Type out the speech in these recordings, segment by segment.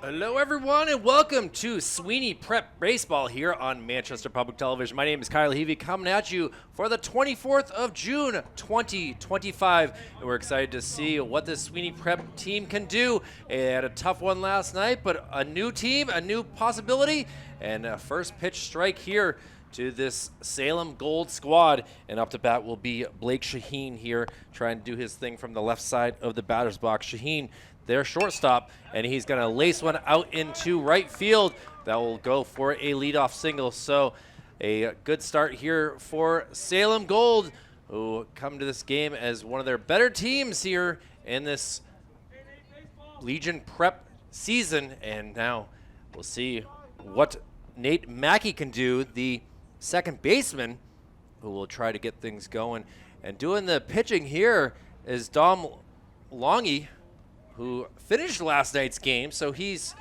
Hello everyone and welcome to Sweeney Prep Baseball here on Manchester Public Television. My name is Kyle Heavey coming at you for the 24th of June 2025 and we're excited to see what this Sweeney Prep team can do. They had a tough one last night, but a new team, a new possibility, and a first pitch strike here to this Salem Gold squad. And up to bat will be Blake Shaheen here trying to do his thing from the left side of the batter's box. Shaheen, their shortstop, and he's going to lace one out into right field. That will go for a leadoff single. So a good start here for Salem Gold, who come to this game as one of their better teams here in this Legion Prep season. And now we'll see what Nate Mackey can do, the second baseman, who will try to get things going. And doing the pitching here is Dom Longy, who finished last night's game, so he's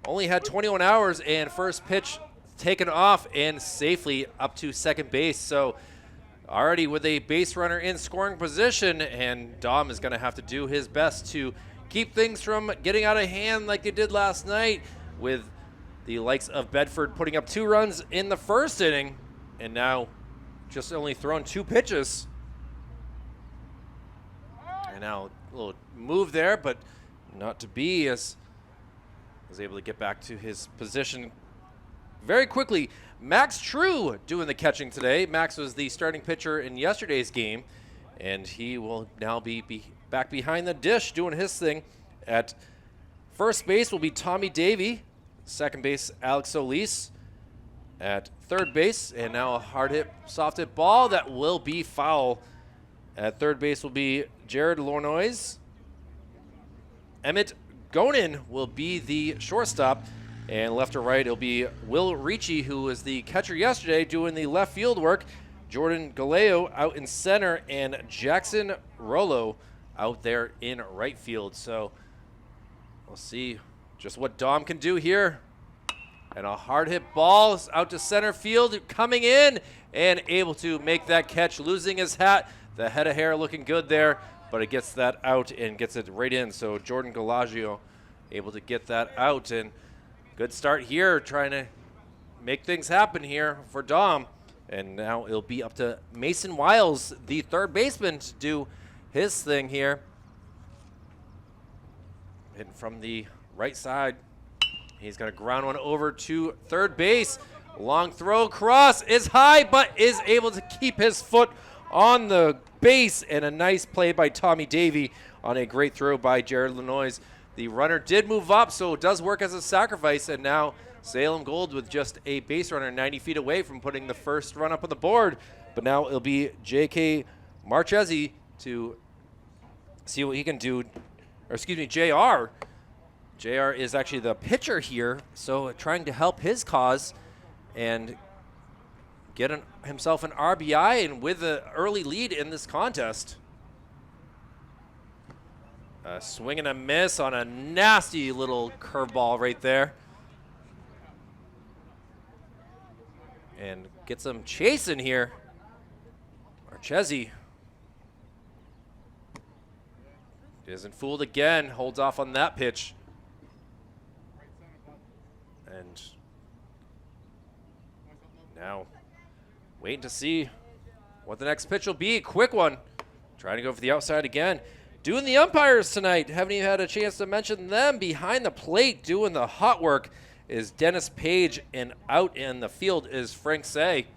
only had 21 hours and first pitch taken off and safely up to second base. So already with a base runner in scoring position, and Dom is going to have to do his best to keep things from getting out of hand like they did last night, with the likes of Bedford putting up 2 runs in the first inning and now just only thrown 2 pitches. And now a little move there, but not to be, as was able to get back to his position very quickly. Max True doing the catching today. Max was the starting pitcher in yesterday's game, and he will now be back behind the dish doing his thing. At first base will be Tommy Davey. Second base, Alex Solis. At third base, and now a hard hit, soft hit ball that will be foul. At third base will be Jared Lornois. Emmett Gonin will be the shortstop. And left to right, it'll be Will Ricci, who was the catcher yesterday, doing the left field work. Jordan Galeo out in center, and Jackson Rollo out there in right field. So we'll see just what Dom can do here. And a hard hit ball out to center field, coming in and able to make that catch, losing his hat. The head of hair looking good there, but it gets that out and gets it right in. So Jordan Galagio able to get that out, and good start here, trying to make things happen here for Dom. And now it'll be up to Mason Wiles, the third baseman, to do his thing here. Hitting from the right side. He's going to ground one over to third base. Long throw, cross is high, but is able to keep his foot on the base, and a nice play by Tommy Davey on a great throw by Jared Lenoise. The runner did move up, so it does work as a sacrifice, and now Salem Gold with just a base runner 90 feet away from putting the first run up on the board. But now it'll be J.K. Marchesi to see what he can do, or excuse me, JR. JR is actually the pitcher here, so trying to help his cause and get himself an RBI, and with an early lead in this contest. A swing and a miss on a nasty little curveball right there. And gets him chasing here. Marchesi isn't fooled again, holds off on that pitch. And now waiting to see what the next pitch will be. Quick one. Trying to go for the outside again. Doing the umpires tonight. Haven't even had a chance to mention them. Behind the plate doing the hot work is Dennis Page, and out in the field is Frank Say.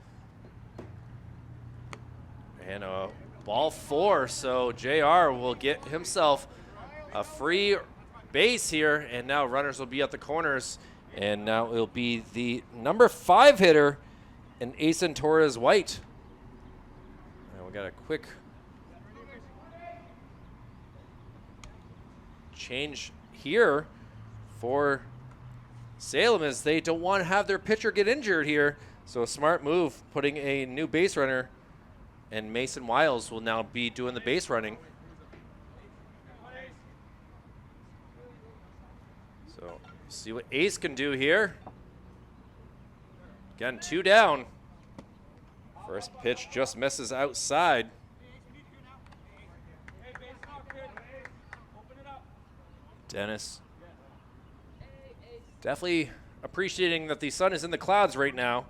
And a ball 4, so JR will get himself a free base here, and now runners will be at the corners. And now it'll be the number 5 hitter, and Asen Torres White. And we got a quick change here for Salem, as they don't want to have their pitcher get injured here. So a smart move, putting a new base runner, and Mason Wiles will now be doing the base running. So see what Ace can do here. Again, 2 down. First pitch just misses outside. Dennis Definitely appreciating that the sun is in the clouds right now.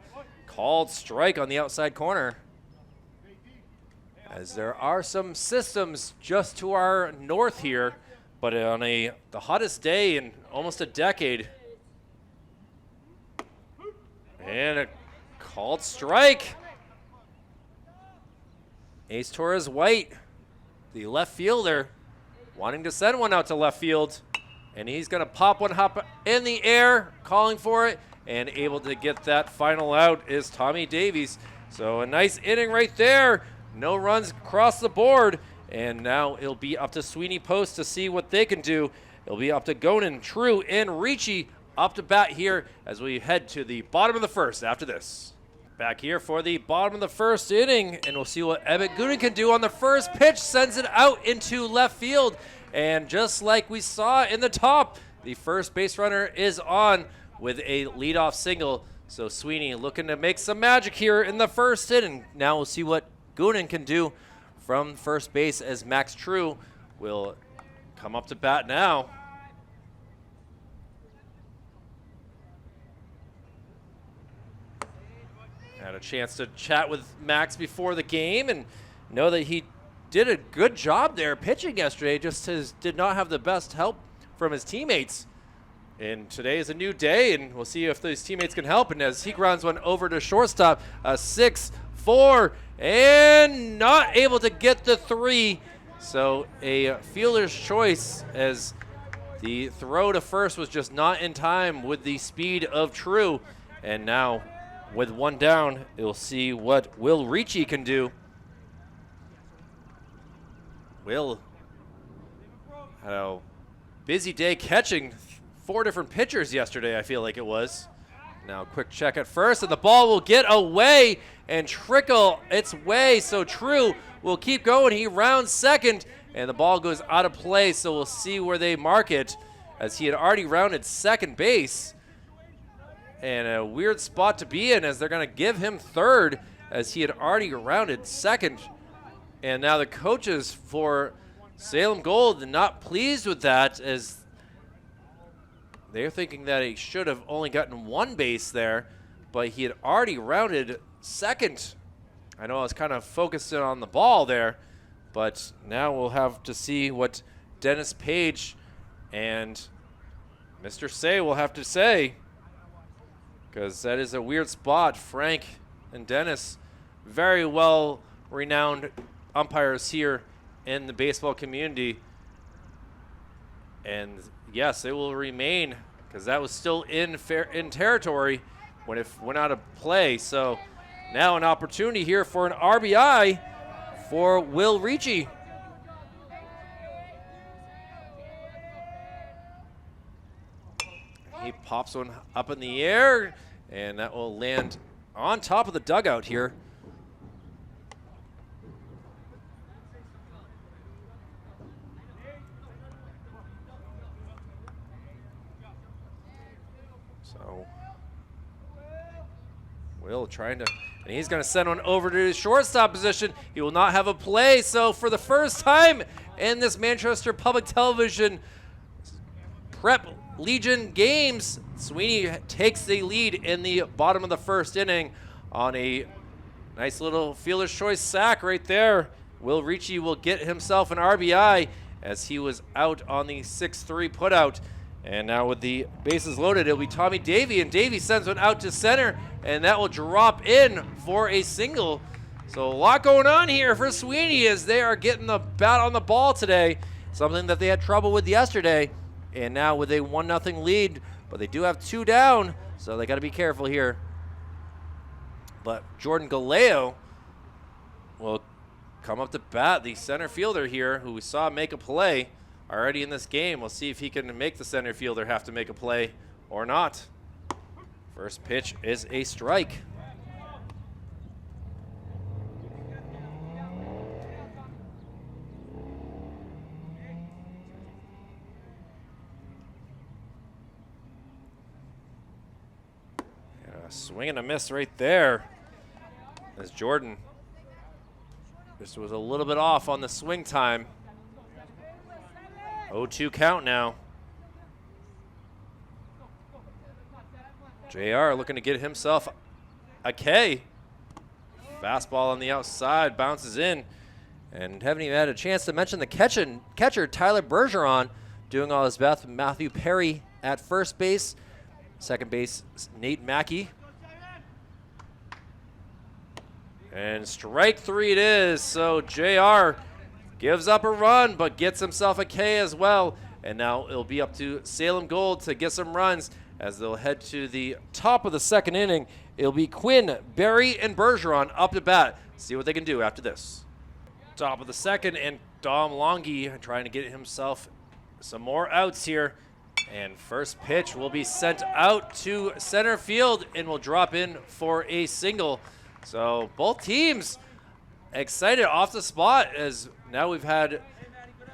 Called strike on the outside corner. As there are some systems just to our north here, but on the hottest day in almost a decade. And a called strike. Ace Torres White, the left fielder, wanting to send one out to left field. And he's going to pop one hop in the air, calling for it, and able to get that final out is Tommy Davies. So a nice inning right there. No runs across the board. And now it'll be up to Sweeney Post to see what they can do. It'll be up to Gonin, True, and Ricci up to bat here as we head to the bottom of the first after this. Back here for the bottom of the first inning, and we'll see what Emmett Gooden can do on the first pitch. Sends it out into left field. And just like we saw in the top, the first base runner is on with a leadoff single. So Sweeney looking to make some magic here in the first inning. Now we'll see what Gooden can do from first base as Max True will come up to bat now. Had a chance to chat with Max before the game and know that he did a good job there pitching yesterday, just did not have the best help from his teammates. And today is a new day, and we'll see if those teammates can help. And as he grounds one over to shortstop, a 6-4, and not able to get the 3. So a fielder's choice as the throw to first was just not in time with the speed of True. And now with one down, we'll see what Will Ricci can do. Will had a busy day catching 4 different pitchers yesterday, I feel like it was. Now quick check at first, and the ball will get away and trickle its way. So True will keep going. He rounds second, and the ball goes out of play. So we'll see where they mark it, as he had already rounded second base. And a weird spot to be in, as they're going to give him third, as he had already rounded second. And now the coaches for Salem Gold not pleased with that, as they're thinking that he should have only gotten 1 base there, but he had already rounded second. I know I was kind of focusing on the ball there, but now we'll have to see what Dennis Page and Mr. Say will have to say, because that is a weird spot. Frank and Dennis, very well renowned umpires here in the baseball community. And yes, it will remain, because that was still in territory when it went out of play. So now an opportunity here for an RBI for Will Ricci. He pops one up in the air, and that will land on top of the dugout here. So Will trying to, and he's going to send one over to his shortstop position. He will not have a play. So for the first time in this Manchester Public Television Prep Legion games, Sweeney takes the lead in the bottom of the first inning on a nice little fielder's choice sack right there. Will Ricci will get himself an RBI, as he was out on the 6-3 putout. And now with the bases loaded, it'll be Tommy Davey, and Davey sends one out to center, and that will drop in for a single. So a lot going on here for Sweeney, as they are getting the bat on the ball today, something that they had trouble with yesterday. And now with a 1-0 lead, but they do have 2 down, so they got to be careful here. But Jordan Galeo will come up to bat, the center fielder here, who we saw make a play already in this game. We'll see if he can make the center fielder have to make a play or not. First pitch is a strike. Swing and a miss right there, as Jordan just was a little bit off on the swing time. 0-2 count now. JR looking to get himself a K. Fastball on the outside, bounces in. And haven't even had a chance to mention the catcher, Tyler Bergeron, doing all his best. Matthew Perry at first base. Second base, Nate Mackey. And strike 3 it is, so JR gives up a run, but gets himself a K as well. And now it'll be up to Salem Gold to get some runs as they'll head to the top of the second inning. It'll be Quinn, Berry, and Bergeron up to bat. See what they can do after this. Top of the second, and Dom Longy trying to get himself some more outs here. And first pitch will be sent out to center field and will drop in for a single. So both teams excited off the spot, as now we've had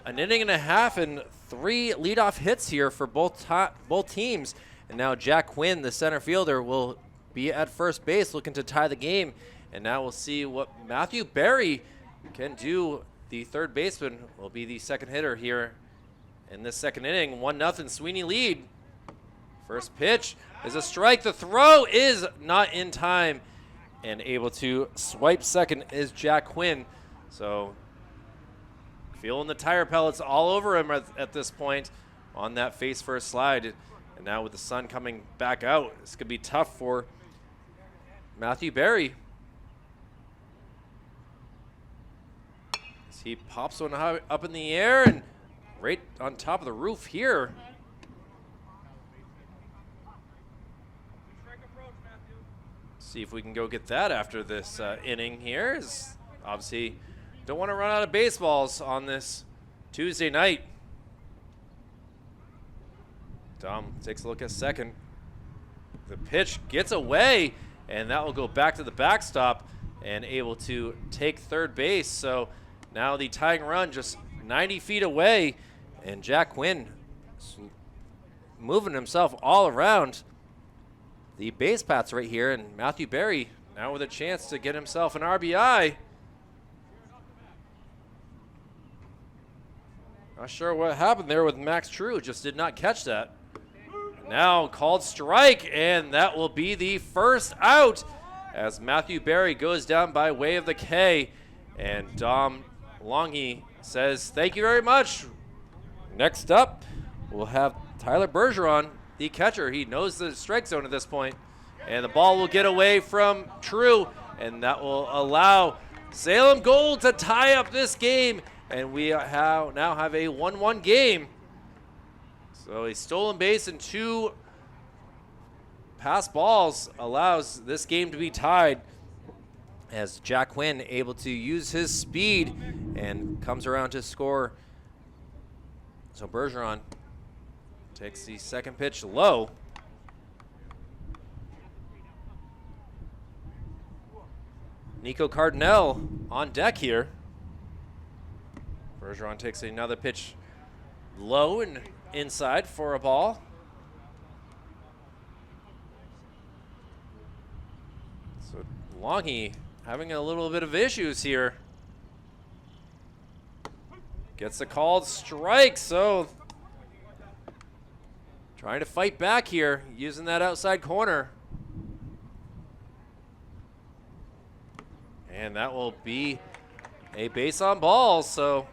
an inning and a half and 3 leadoff hits here for both teams. And now Jack Quinn, the center fielder, will be at first base looking to tie the game. And now we'll see what Matthew Berry can do. The third baseman will be the second hitter here in this second inning. 1-0 Sweeney lead. First pitch is a strike. The throw is not in time. And able to swipe second is Jack Quinn. So feeling the tire pellets all over him at this point on that face first slide. And now with the sun coming back out, this could be tough for Matthew Berry. As he pops one up in the air and right on top of the roof here. See if we can go get that after this inning here. Obviously, don't want to run out of baseballs on this Tuesday night. Dom takes a look at second. The pitch gets away, and that will go back to the backstop and able to take third base. So now the tying run just 90 feet away, and Jack Quinn moving himself all around the base paths right here, and Matthew Berry now with a chance to get himself an RBI. Not sure what happened there with Max True, just did not catch that. Now called strike, and that will be the first out as Matthew Berry goes down by way of the K. And Dom Longy says, thank you very much. Next up, we'll have Tyler Bergeron, the catcher. He knows the strike zone at this point. And the ball will get away from True, and that will allow Salem Gold to tie up this game. And we now have a 1-1 game. So a stolen base and 2 pass balls allows this game to be tied, as Jack Quinn able to use his speed and comes around to score. So Bergeron takes the second pitch low. Nico Cardinale on deck here. Bergeron takes another pitch low and inside for a ball. So Longy having a little bit of issues here. Gets a called strike, so trying to fight back here, using that outside corner. And that will be a base on balls, so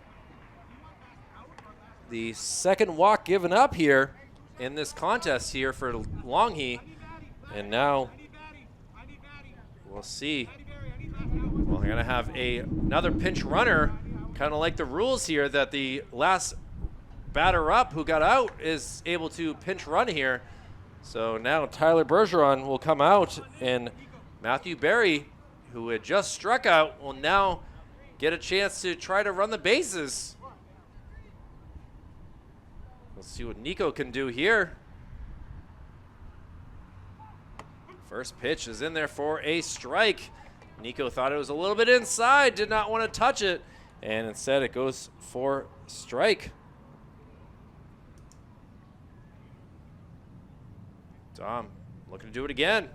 the second walk given up here in this contest here for Longy. And now we'll see. Well, we're going to have another pinch runner, kind of like the rules here, that the last batter up who got out is able to pinch run here. So now Tyler Bergeron will come out, and Matthew Berry, who had just struck out, will now get a chance to try to run the bases. Let's see what Nico can do here. First pitch is in there for a strike. Nico thought it was a little bit inside, did not want to touch it, and instead it goes for strike. Dom looking to do it again.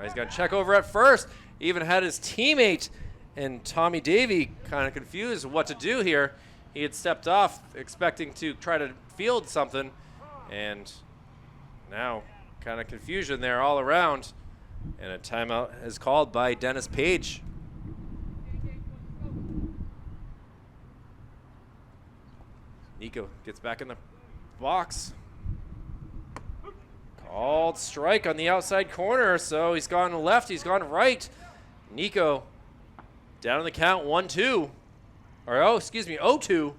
He's got to check over at first. Even had his teammate and Tommy Davey kind of confused what to do here. He had stepped off expecting to try to field something, and now kind of confusion there all around. And a timeout is called by Dennis Page. Nico gets back in the box. Called strike on the outside corner, so he's gone left, he's gone right. Nico down on the count, 1-2. Or, oh, excuse me, 0-2.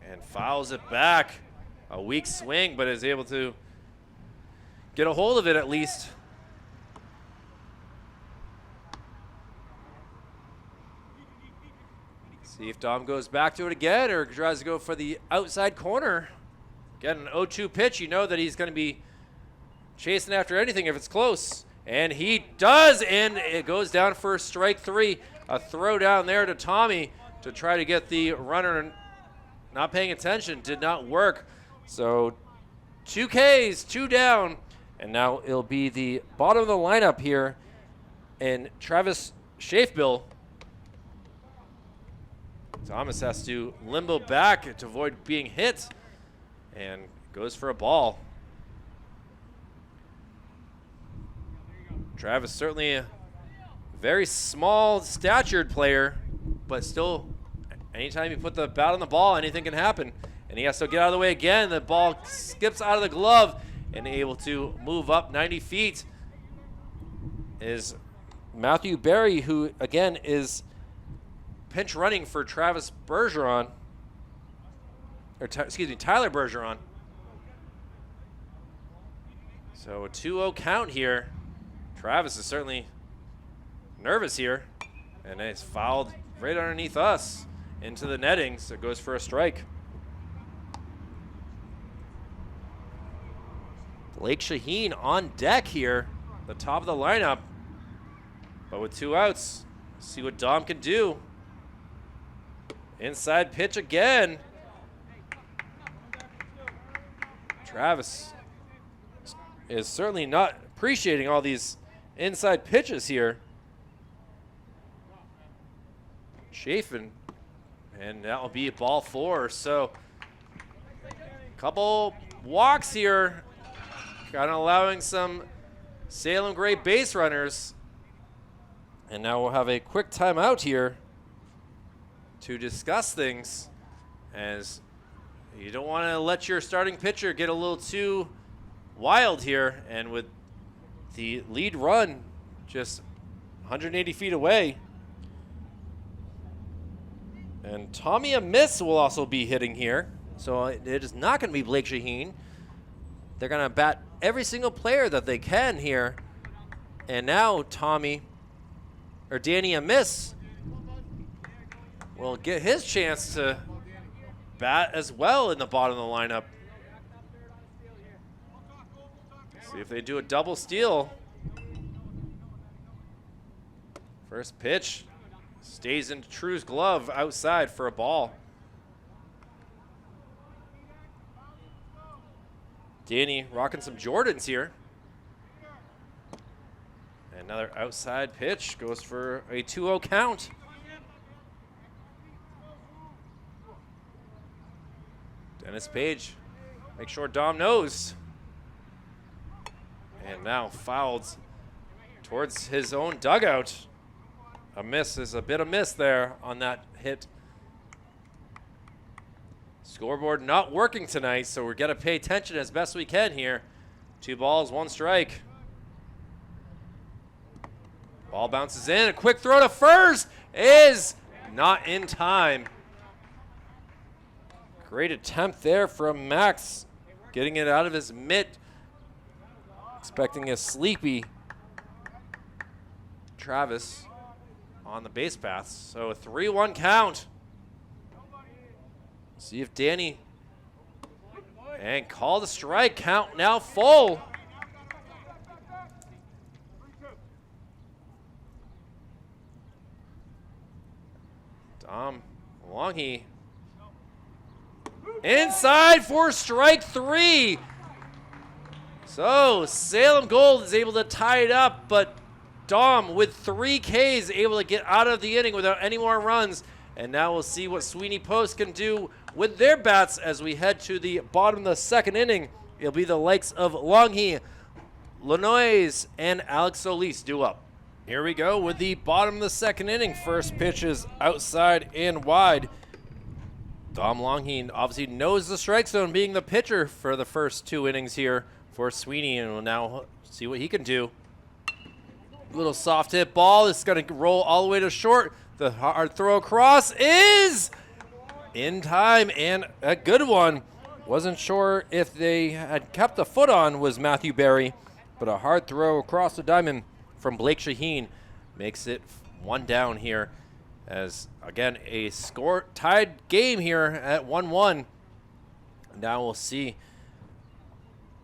And fouls it back. A weak swing, but is able to get a hold of it at least. See if Dom goes back to it again or tries to go for the outside corner. Again, an 0-2 pitch. You know that he's going to be chasing after anything if it's close. And he does, and it goes down for strike 3. A throw down there to Tommy to try to get the runner not paying attention. Did not work. So 2 Ks, 2 down. And now it'll be the bottom of the lineup here. And Travis Schafbill. Thomas has to limbo back to avoid being hit and goes for a ball. Travis certainly a very small statured player, but still anytime you put the bat on the ball, anything can happen. And he has to get out of the way again. The ball skips out of the glove and able to move up 90 feet is Matthew Berry, who again is pinch running for Travis Bergeron, or excuse me, Tyler Bergeron. So a 2-0 count here. Travis is certainly nervous here, and it's fouled right underneath us into the netting, so it goes for a strike. Blake Shaheen on deck here, the top of the lineup, but with 2 outs, see what Dom can do. Inside pitch again. Travis is certainly not appreciating all these inside pitches here. Chafin, and that will be ball 4. So a couple walks here, kind of allowing some Salem Gray base runners. And now we'll have a quick timeout here to discuss things, as you don't want to let your starting pitcher get a little too wild here, and with the lead run just 180 feet away. And Tommy Amiss will also be hitting here, so it is not going to be Blake Shaheen. They're going to bat every single player that they can here, and now Danny Amiss will get his chance to bat as well in the bottom of the lineup. See if they do a double steal. First pitch stays in True's glove outside for a ball. Danny rocking some Jordans here. Another outside pitch goes for a 2-0 count. Dennis Page, make sure Dom knows. And now fouled towards his own dugout. A miss is a bit of miss there on that hit. Scoreboard not working tonight, so we're gonna pay attention as best we can here. 2 balls, 1 strike. Ball bounces in, a quick throw to first is not in time. Great attempt there from Max, getting it out of his mitt. Expecting a sleepy Travis on the base path. So a 3-1 count. See if Danny, and call the strike, count now full. Dom Longy inside for strike 3. So Salem Gold is able to tie it up, but Dom with 3 Ks able to get out of the inning without any more runs. And now we'll see what Sweeney Post can do with their bats as we head to the bottom of the second inning. It'll be the likes of Longhee, Lanois, and Alex Solis due up. Here we go with the bottom of the second inning. First pitch is outside and wide. Dom Longhee obviously knows the strike zone, being the pitcher for the first 2 innings here for Sweeney, and we'll now see what he can do. Little soft hit ball. This is going to roll all the way to short. The hard throw across is in time, and a good one. Wasn't sure if they had kept a foot on was Matthew Berry, but a hard throw across the diamond from Blake Shaheen makes it 1 down here. As, again, a tied game here at 1-1. Now we'll see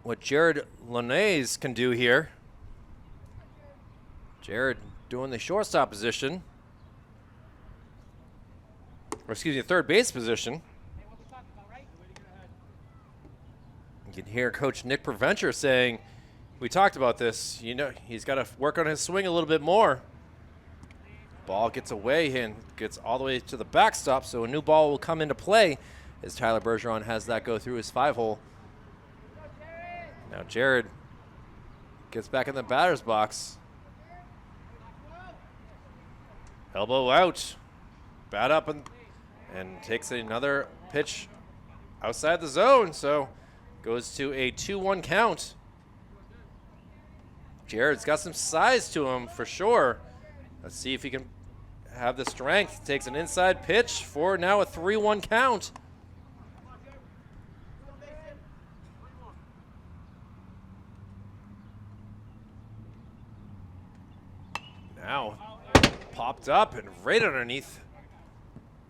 what Jared Lanays can do here. Jared doing the shortstop position. Or excuse me, third base position. You can hear Coach Nick Preventure saying, we talked about this, you know, he's got to work on his swing a little bit more. Ball gets away and gets all the way to the backstop, so a new ball will come into play as Tyler Bergeron has that go through his 5-hole. Now Jared gets back in the batter's box. Elbow out. Bat up and takes another pitch outside the zone, so goes to a 2-1 count. Jared's got some size to him for sure. Let's see if he can have the strength. Takes an inside pitch for now a 3-1 count. Now popped up and right underneath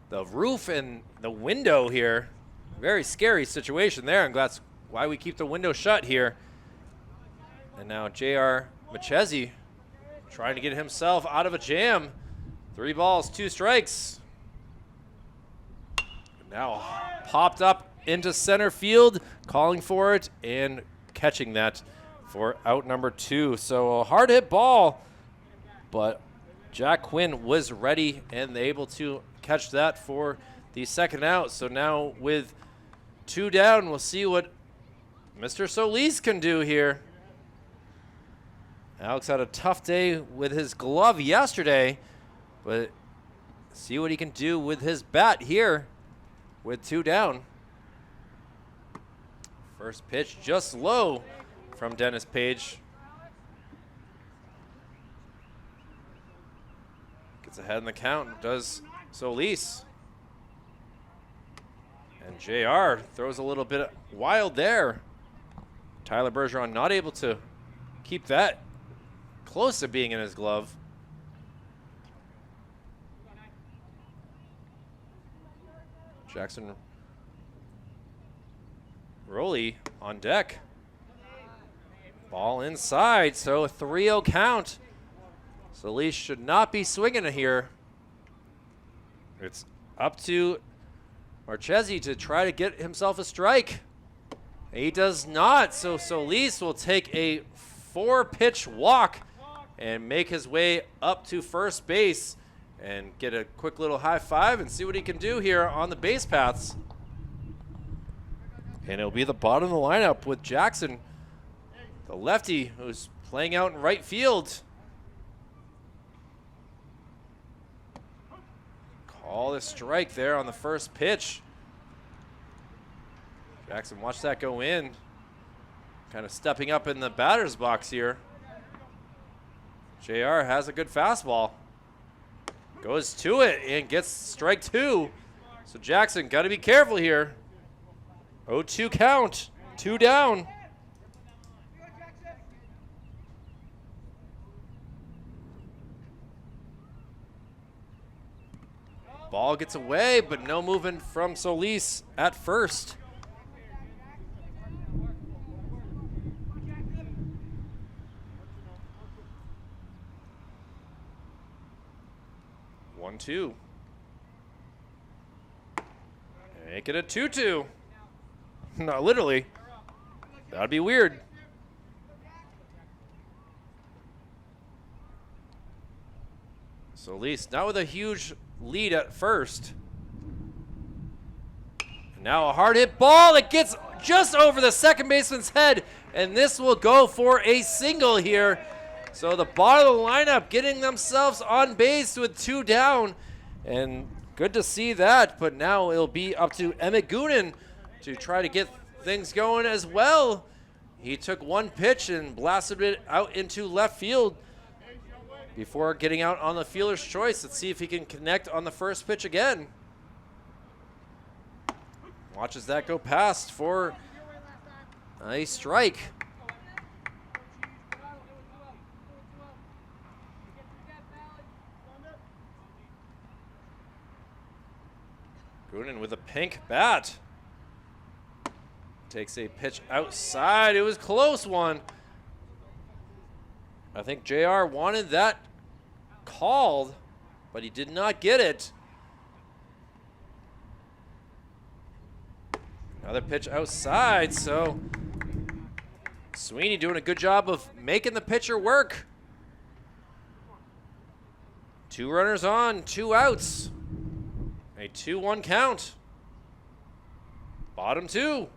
the roof and the window here. Very scary situation there, and that's why we keep the window shut here. And now J.R. Machezi trying to get himself out of a jam. 3 balls, 2 strikes. Now popped up into center field, calling for it and catching that for out number 2. So a hard hit ball, but Jack Quinn was ready and able to catch that for the second out. So now with 2 down, we'll see what Mr. Solis can do here. Alex had a tough day with his glove yesterday, but see what he can do with his bat here with 2 down. First pitch just low from Dennis Page. Gets ahead in the count, does Solis. And JR throws a little bit wild there. Tyler Bergeron not able to keep that close to being in his glove. Jackson Rowley on deck. Ball inside, so a 3-0 count. Solis should not be swinging it here. It's up to Marchesi to try to get himself a strike. He does not, so Solis will take a 4-pitch walk and make his way up to first base and get a quick little high five and see what he can do here on the base paths. And it'll be the bottom of the lineup with Jackson, the lefty, who's playing out in right field. Call a strike there on the first pitch. Jackson, watch that go in. Kind of stepping up in the batter's box here. JR has a good fastball. Goes to it and gets strike 2. So Jackson, got to be careful here. 0-2 count, 2 down. Ball gets away, but no movement from Solis at first. One, 2. Make it a 2-2. Not literally. That'd be weird. Solis now with a huge lead at first. Now a hard hit ball that gets just over the second baseman's head, and this will go for a single here. So the bottom of the lineup getting themselves on base with 2 down, and good to see that. But now it'll be up to Emmett Goonan to try to get things going as well. He took 1 pitch and blasted it out into left field before getting out on the fielder's choice. Let's see if he can connect on the first pitch again. Watches that go past for a strike. Goonan with a pink bat. Takes a pitch outside. It was a close one. I think JR wanted that called, but he did not get it. Another pitch outside, so Sweeney doing a good job of making the pitcher work. 2 runners on, 2 outs. A 2-1 count. Bottom 2.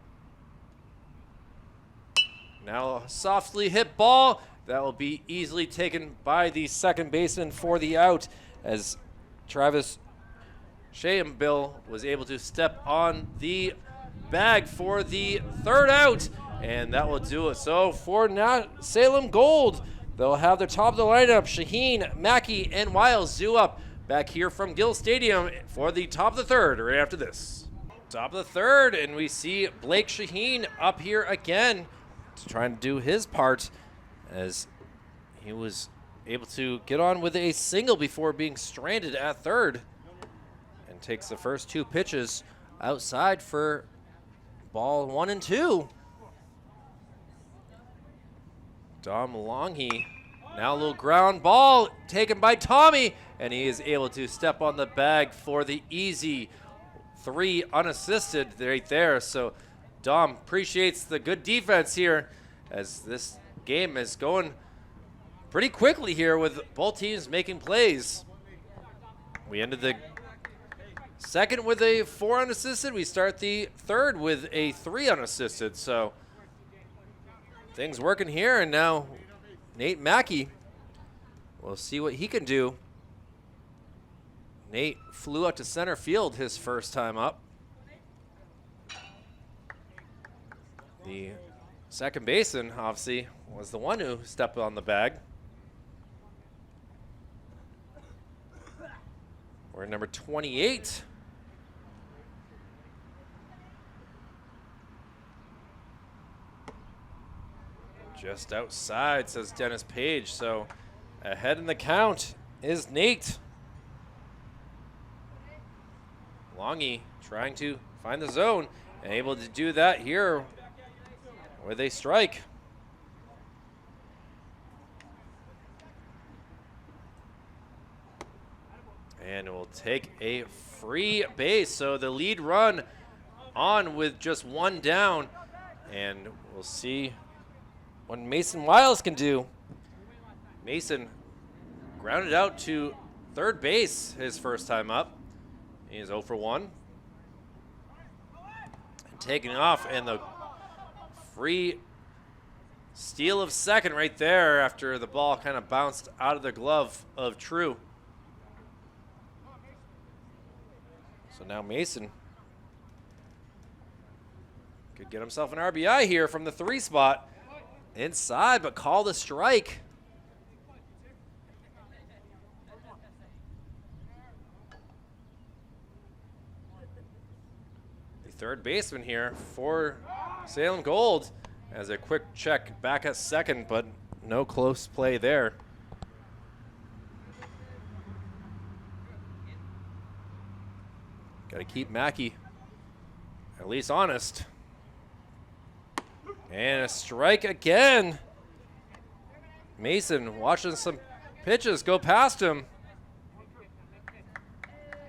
Now a softly hit ball. That will be easily taken by the second baseman for the out, as Travis Shahambill was able to step on the bag for the 3rd out, and that will do it. So for now, Salem Gold, they'll have their top of the lineup, Shaheen, Mackey, and Wiles due up back here from Gill Stadium for the top of the 3rd right after this. Top of the 3rd, and we see Blake Shaheen up here again to try and do his part, as he was able to get on with a single before being stranded at 3rd, and takes the first 2 pitches outside for ball 1 and 2. Dom Longy, now a little ground ball taken by Tommy, and he is able to step on the bag for the easy 3 unassisted right there. So Dom appreciates the good defense here, as this game is going pretty quickly here with both teams making plays. We ended the 2nd with a 4 unassisted. We start the 3rd with a 3 unassisted. So things working here, and now Nate Mackey, we'll see what he can do. Nate flew out to center field his first time up. The second baseman, obviously, was the one who stepped on the bag. We're at number 28. Just outside, says Dennis Page. So ahead in the count is Nate. Longy trying to find the zone, and able to do that here with a strike. And it will take a free base. So the lead run on with just 1 down, and we'll see what Mason Wiles can do. Mason grounded out to 3rd base his first time up. He is 0 for 1. And taking off, and the free steal of 2nd right there after the ball kind of bounced out of the glove of True. So now Mason could get himself an RBI here from the 3 spot. Inside, but called a strike. The 3rd baseman here for Salem Gold as a quick check back at 2nd, but no close play there. Got to keep Mackey at least honest. And a strike again. Mason watching some pitches go past him.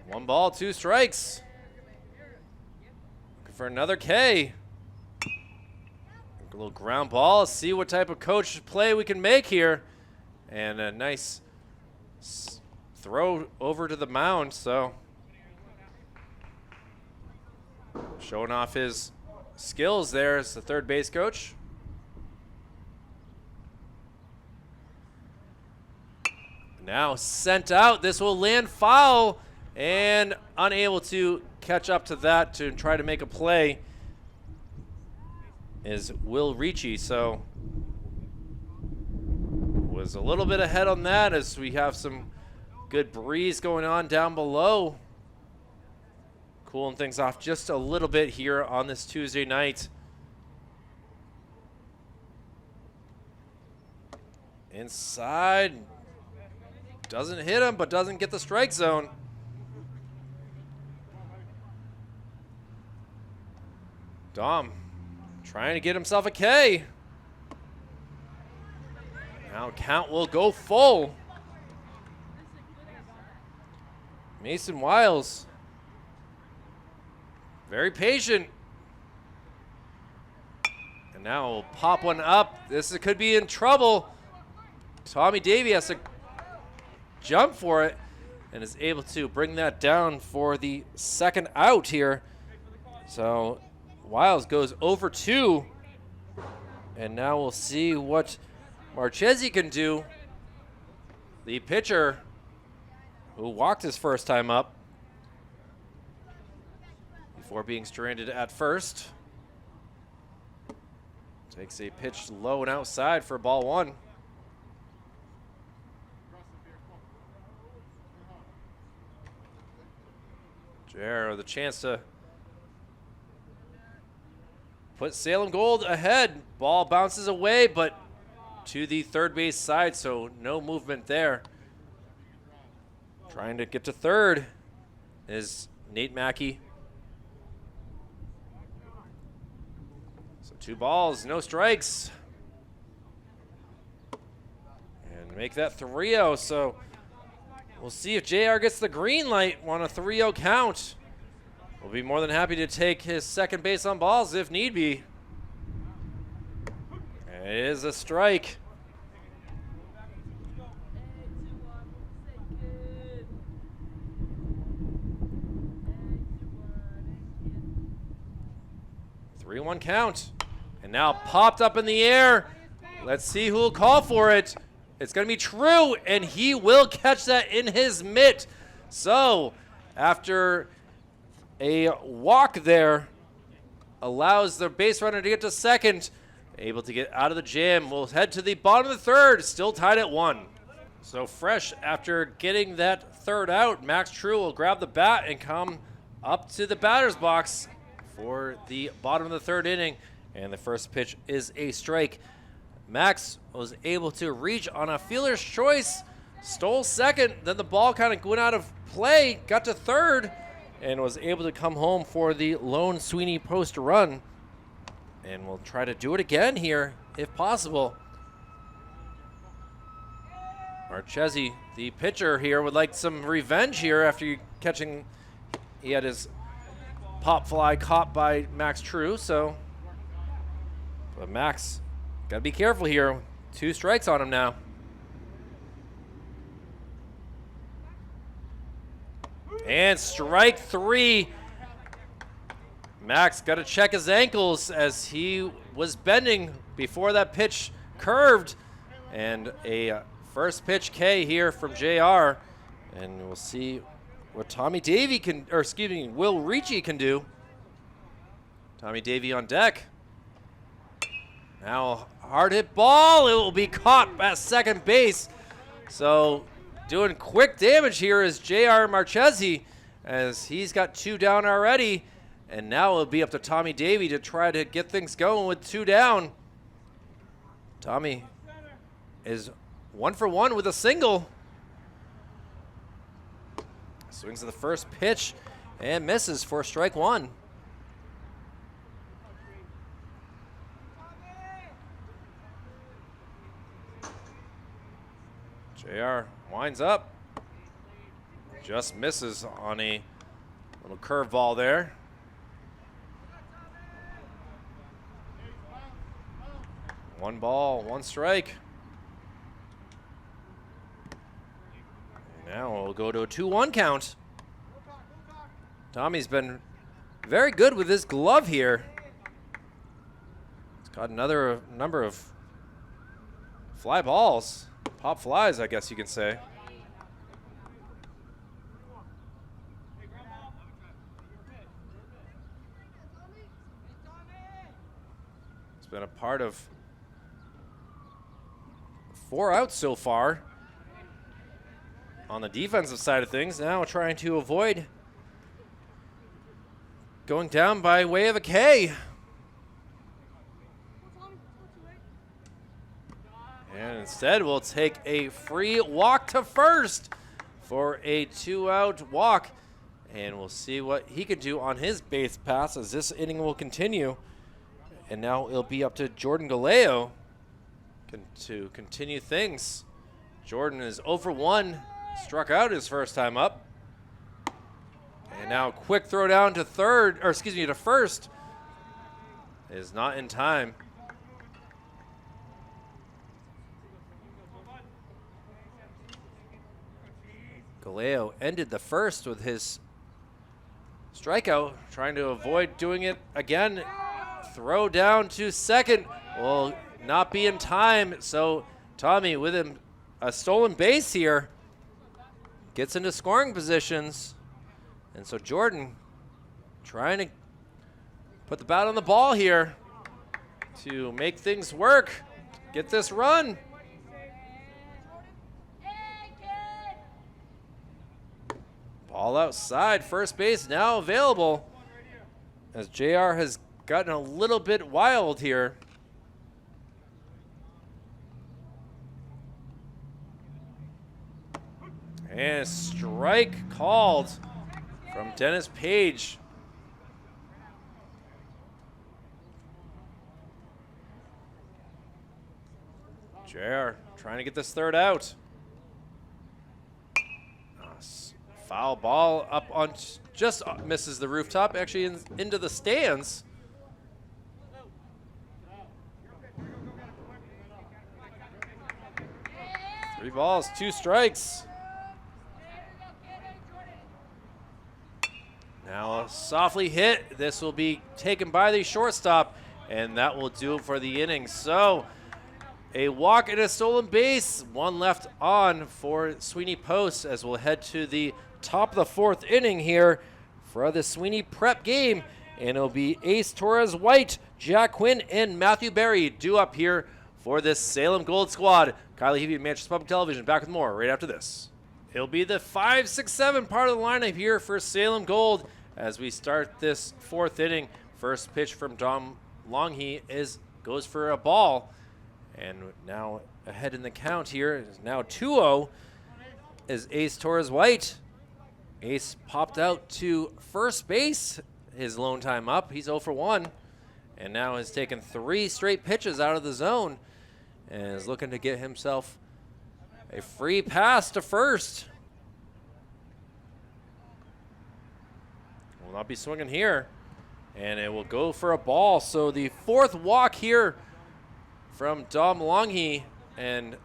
1 ball, 2 strikes. Looking for another K. A little ground ball. Let's see what type of coach play we can make here. And a nice throw over to the mound. So showing off his skills there as the third base coach. Now sent out. This will land foul, and unable to catch up to that to try to make a play is Will Ricci. So was a little bit ahead on that as we have some good breeze going on down below. Cooling things off just a little bit here on this Tuesday night. Inside. Doesn't hit him, but doesn't get the strike zone. Dom trying to get himself a K. Now count will go full. Mason Wiles, very patient. And now we'll pop one up. This could be in trouble. Tommy Davey has to jump for it and is able to bring that down for the second out here. So Wiles goes over 2, and now we'll see what Marchese can do. The pitcher who walked his first time up before being stranded at first takes a pitch low and outside for ball 1. JR with a chance to put Salem Gold ahead. Ball bounces away, but to the third base side, so no movement there. Trying to get to third is Nate Mackey. So 2 balls, no strikes. And make that 3-0, so we'll see if JR gets the green light on a 3-0 count. We'll be more than happy to take his second base on balls if need be. And it is a strike. Three 3-1 count. And now popped up in the air. Let's see who will call for it. It's going to be True, and he will catch that in his mitt. So after a walk there, allows the base runner to get to second, able to get out of the jam. We'll head to the bottom of the third, still tied at 1. So fresh after getting that third out, Max True will grab the bat and come up to the batter's box for the bottom of the third inning. And the first pitch is a strike. Max was able to reach on a fielder's choice, stole second, then the ball kind of went out of play, got to third, and was able to come home for the lone Sweeney post run. And we'll try to do it again here, if possible. Marchese, the pitcher here, would like some revenge here after catching. He had his pop fly caught by Max True, so. But Max, gotta be careful here. 2 strikes on him now. And strike 3. Max got to check his ankles as he was bending before that pitch curved. And a first pitch K here from JR. And we'll see what Tommy Davey can, or excuse me, Will Ricci can do. Tommy Davey on deck. Now hard hit ball. It will be caught at second base. So doing quick damage here is JR Marchese, as he's got 2 down already. And now it'll be up to Tommy Davey to try to get things going with 2 down. Tommy is 1 for 1 with a single. Swings to the first pitch and misses for strike 1. JR winds up. Just misses on a little curveball there. One ball, 1 strike. And now we'll go to a 2-1 count. Tommy's been very good with his glove here. He's got another number of fly balls, pop flies, I guess you can say. It's been a part of 4 outs so far on the defensive side of things. Now trying to avoid going down by way of a K. And instead, we'll take a free walk to first for a 2-out walk. And we'll see what he can do on his base pass as this inning will continue. And now it'll be up to Jordan Galeo to continue things. Jordan is 0 for 1, struck out his first time up. And now quick throw down to to first is not in time. Galeo ended the first with his strikeout, trying to avoid doing it again. Throw down to second will not be in time, so Tommy with him a stolen base here gets into scoring positions. And so Jordan trying to put the bat on the ball here to make things work, get this run. Ball outside, first base now available as JR has gotten a little bit wild here. And a strike called from Dennis Page. JR trying to get this third out. Foul ball up on, just misses the rooftop, actually into the stands. Three balls, 2 strikes. Now softly hit. This will be taken by the shortstop, and that will do it for the inning. So a walk and a stolen base. 1 left on for Sweeney Post as we'll head to the top of the 4th inning here for the Sweeney Prep game. And it'll be Ace Torres White, Jack Quinn, and Matthew Berry due up here for this Salem Gold squad. Kylie Heavey, Manchester Public Television, back with more right after this. It'll be the 5, 6, 7 part of the lineup here for Salem Gold as we start this 4th inning. First pitch from Dom Longhe goes for a ball. And now ahead in the count here is now 2-0 is Ace Torres White. Ace popped out to first base his lone time up. He's 0 for 1 and now has taken 3 straight pitches out of the zone and is looking to get himself a free pass to first. Will not be swinging here, and it will go for a ball. So the 4th walk here from Dom Longhe, and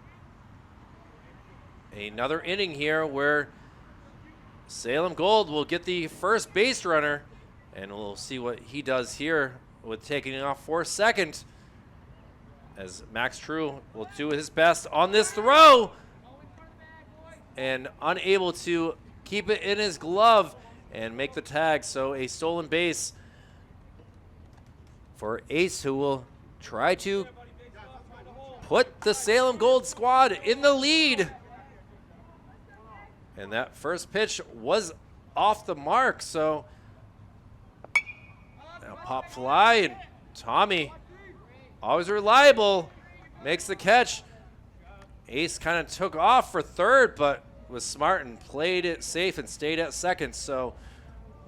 another inning here where Salem Gold will get the first base runner, and we'll see what he does here with taking it off for second as Max True will do his best on this throw and unable to keep it in his glove and make the tag. So a stolen base for Ace, who will try to put the Salem Gold squad in the lead. And that first pitch was off the mark, so now pop fly, and Tommy, always reliable, makes the catch. Ace kind of took off for third, but was smart and played it safe and stayed at second. So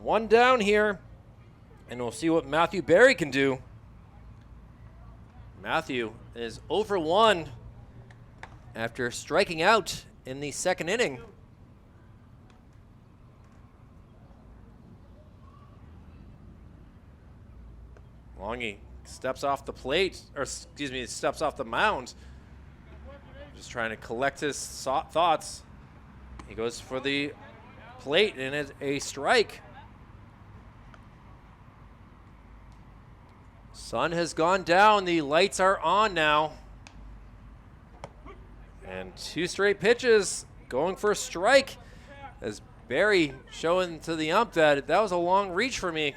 1 down here, and we'll see what Matthew Berry can do. Matthew is 0 for 1 after striking out in the 2nd inning. Longhe steps off the plate, or excuse me, steps off the mound. Just trying to collect his thoughts. He goes for the plate, and it's a strike. Sun has gone down. The lights are on now. And 2 straight pitches going for a strike as Barry showing to the ump that was a long reach for me.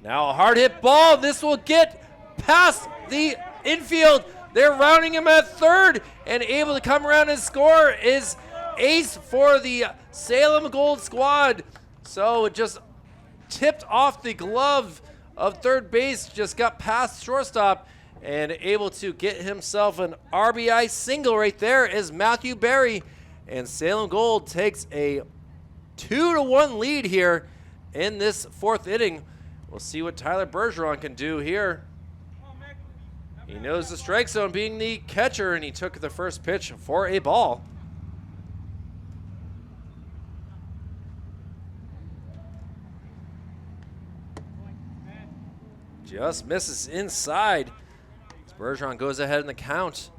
Now a hard hit ball. This will get past the infield. They're rounding him at third, and able to come around and score is ace for the Salem Gold squad. So it just tipped off the glove of third base, just got past shortstop, and able to get himself an RBI single right there is Matthew Barry. And Salem Gold takes a 2-1 lead here in this 4th inning. We'll see what Tyler Bergeron can do here. He knows the strike zone being the catcher, and he took the first pitch for a ball. Just misses inside. As Bergeron goes ahead in the count.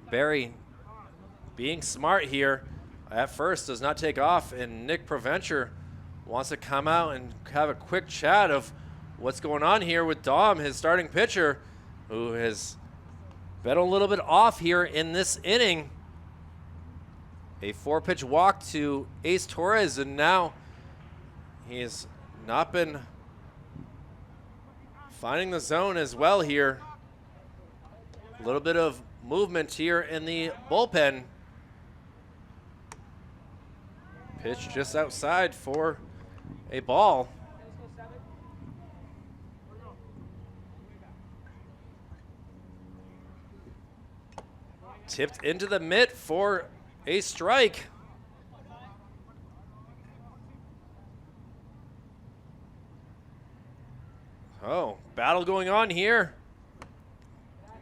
Barry being smart here at first does not take off, and Nick Provencher wants to come out and have a quick chat of what's going on here with Dom, his starting pitcher, who has been a little bit off here in this inning. A 4-pitch walk to Ace Torres, and now he's not been finding the zone as well here. A little bit of movement here in the bullpen. Pitch just outside for a ball. Tipped into the mitt for a strike. Oh, battle going on here.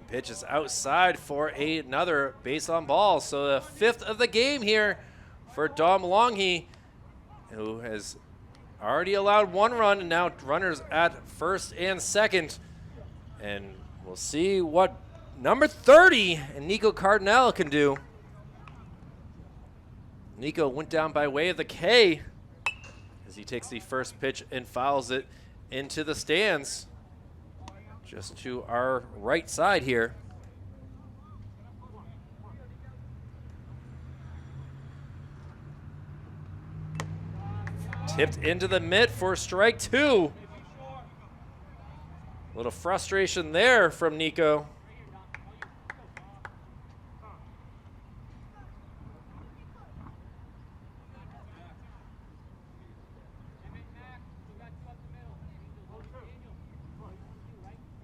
Pitch is outside for another base on ball. So the 5th of the game here for Dom Longhi, who has already allowed 1 run, and now runners at first and second. And we'll see what number 30 and Nico Cardinale can do. Nico went down by way of the K as he takes the first pitch and fouls it into the stands, just to our right side here. Tipped into the mitt for strike 2. A little frustration there from Nico.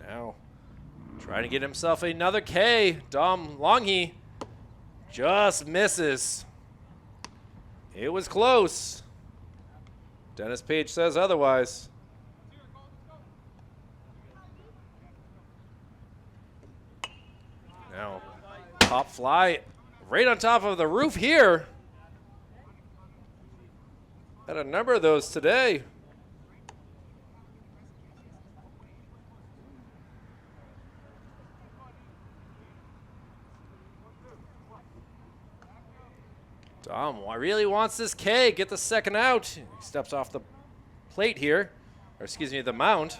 Now, trying to get himself another K. Dom Longhi just misses. It was close. Dennis Page says otherwise. Now, pop fly right on top of the roof here. Had a number of those today. Dom really wants this K, get the second out. He steps off the plate here, or excuse me, the mound.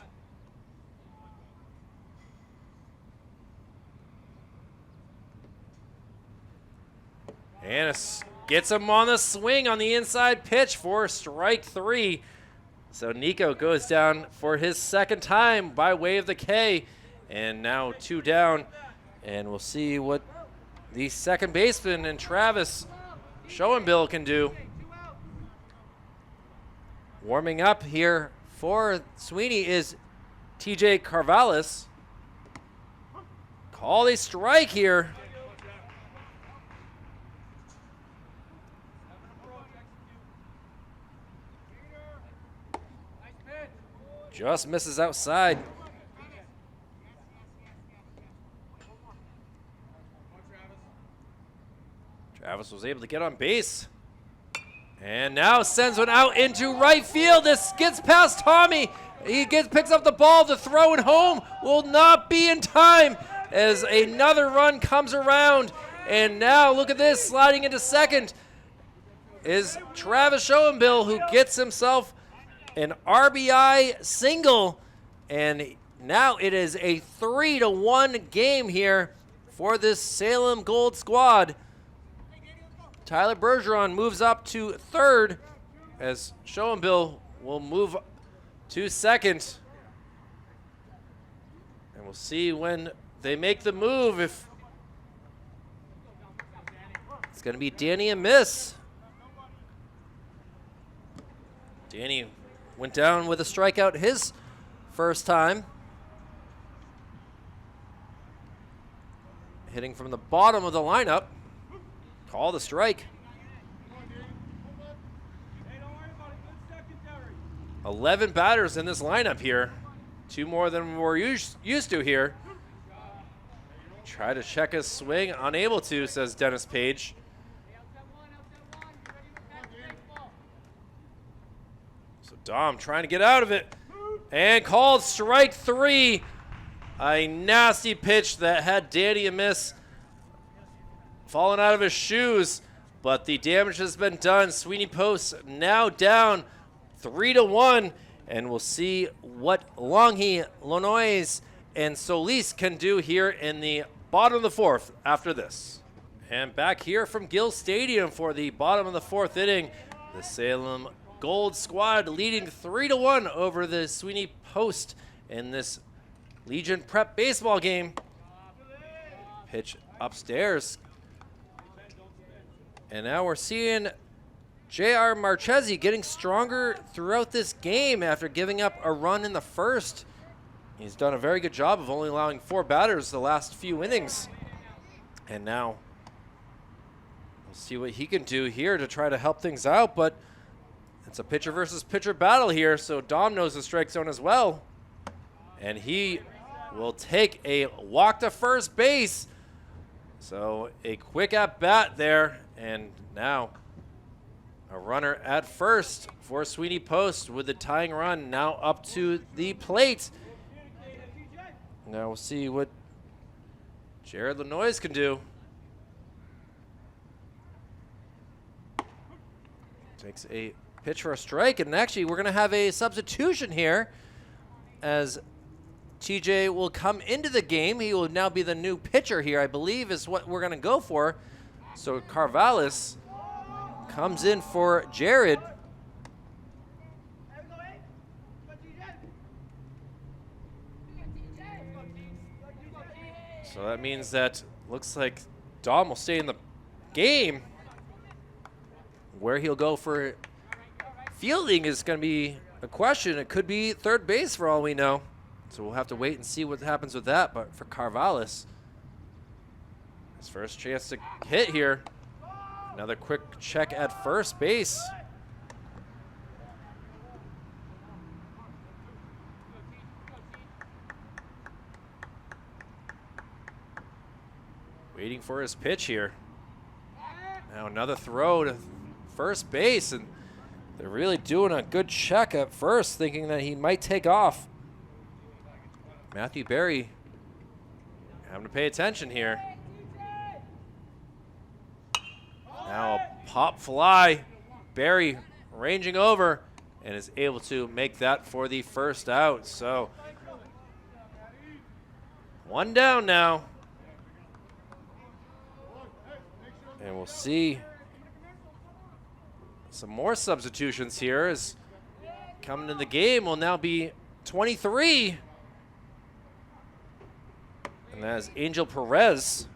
And gets him on the swing on the inside pitch for strike 3. So Nico goes down for his second time by way of the K, and now 2 down. And we'll see what the second baseman and Travis Schoenbill can do. Warming up here for Sweeney is TJ Carvallis. Call a strike here. Just misses outside. Travis was able to get on base. And now sends one out into right field. This gets past Tommy. He picks up the ball. The throw and home will not be in time as another run comes around. And now look at this, sliding into second is Travis Schoenbill, who gets himself an RBI single, and now it is a 3-1 game here for this Salem Gold squad. Tyler Bergeron moves up to third as Schoenbill will move to second. And we'll see when they make the move if it's going to be Danny a miss. Danny went down with a strikeout his first time. Hitting from the bottom of the lineup. Call the strike. 11 batters in this lineup here. 2 more than we're used to here. Try to check his swing. Unable to, says Dennis Page. So Dom trying to get out of it. And called strike 3. A nasty pitch that had Danny a miss. Falling out of his shoes, but the damage has been done. Sweeney Post now down 3-1, and we'll see what Longhi, Lonois, and Solis can do here in the bottom of the 4th after this. And back here from Gill Stadium for the bottom of the 4th inning, the Salem Gold squad leading 3-1 over the Sweeney Post in this Legion Prep baseball game. Pitch upstairs. And now we're seeing J.R. Marchesi getting stronger throughout this game after giving up a run in the first. He's done a very good job of only allowing 4 batters the last few innings. And now we'll see what he can do here to try to help things out, but it's a pitcher versus pitcher battle here, so Dom knows the strike zone as well. And he will take a walk to first base. So a quick at bat there, and now a runner at first for Sweeney Post with the tying run now up to the plate. Now we'll see what Jared Lanois can do. Takes a pitch for a strike, and actually we're going to have a substitution here as TJ will come into the game. He will now be the new pitcher here, I believe, is what we're going to go for. So Carvallis comes in for Jared. So that means that looks like Dom will stay in the game. Where he'll go for fielding is going to be a question. It could be third base for all we know. So we'll have to wait and see what happens with that. But for Carvallis, his first chance to hit here. Another quick check at first base. Waiting for his pitch here. Now another throw to first base, and they're really doing a good check at first, thinking that he might take off. Matthew Berry having to pay attention here. Now a pop fly. Berry ranging over and is able to make that for the first out. So one down now. And we'll see some more substitutions here as coming to the game will now be 23. And that is Angel Perez.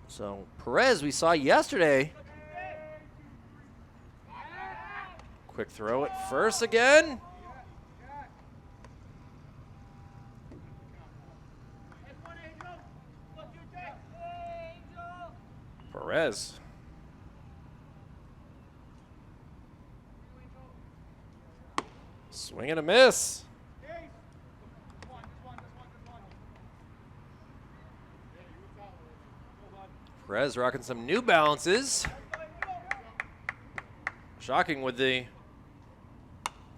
So Perez we saw yesterday. Quick throw at first again. Perez. Swing and a miss. Perez rocking some New Balances. Shocking with the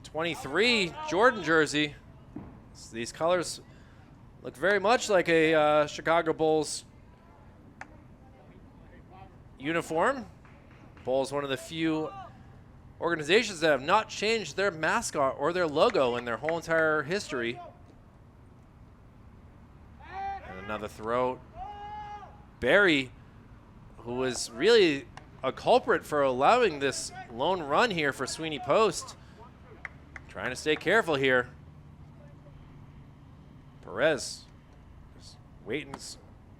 23 Jordan jersey. So these colors look very much like a Chicago Bulls uniform. Bowl is one of the few organizations that have not changed their mascot or their logo in their whole entire history. And another throw. Barry, who was really a culprit for allowing this lone run here for Sweeney Post. Trying to stay careful here. Perez just waiting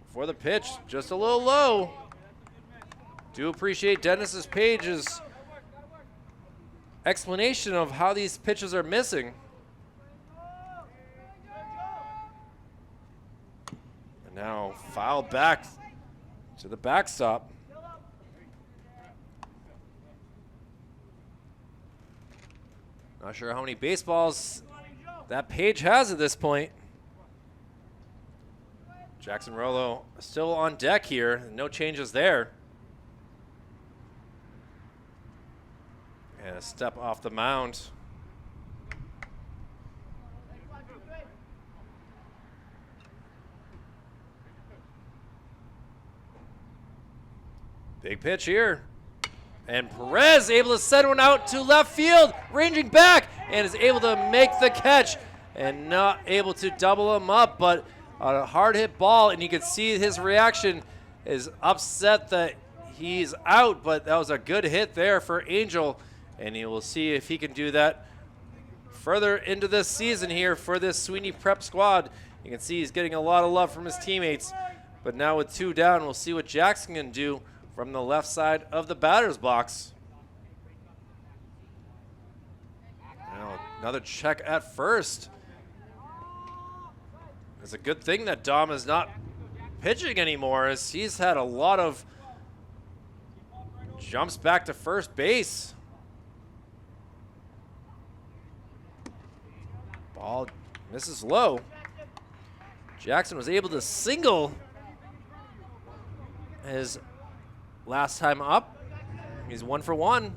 for the pitch, just a little low. Do appreciate Dennis's Page's explanation of how these pitches are missing. And now foul back to the backstop. Not sure how many baseballs that Page has at this point. Jackson Rollo still on deck here. No changes there. And a step off the mound. Big pitch here. And Perez able to send one out to left field, ranging back, and is able to make the catch and not able to double him up, but a hard hit ball, and you can see his reaction is upset that he's out, but that was a good hit there for Angel, and he will see if he can do that further into this season here for this Sweeney Prep squad. You can see he's getting a lot of love from his teammates, but now with 2 down, we'll see what Jackson can do from the left side of the batter's box. Now another check at first. It's a good thing that Dom is not pitching anymore, as he's had a lot of jumps back to first base. Ball misses low. Jackson was able to single his last time up. He's 1 for 1.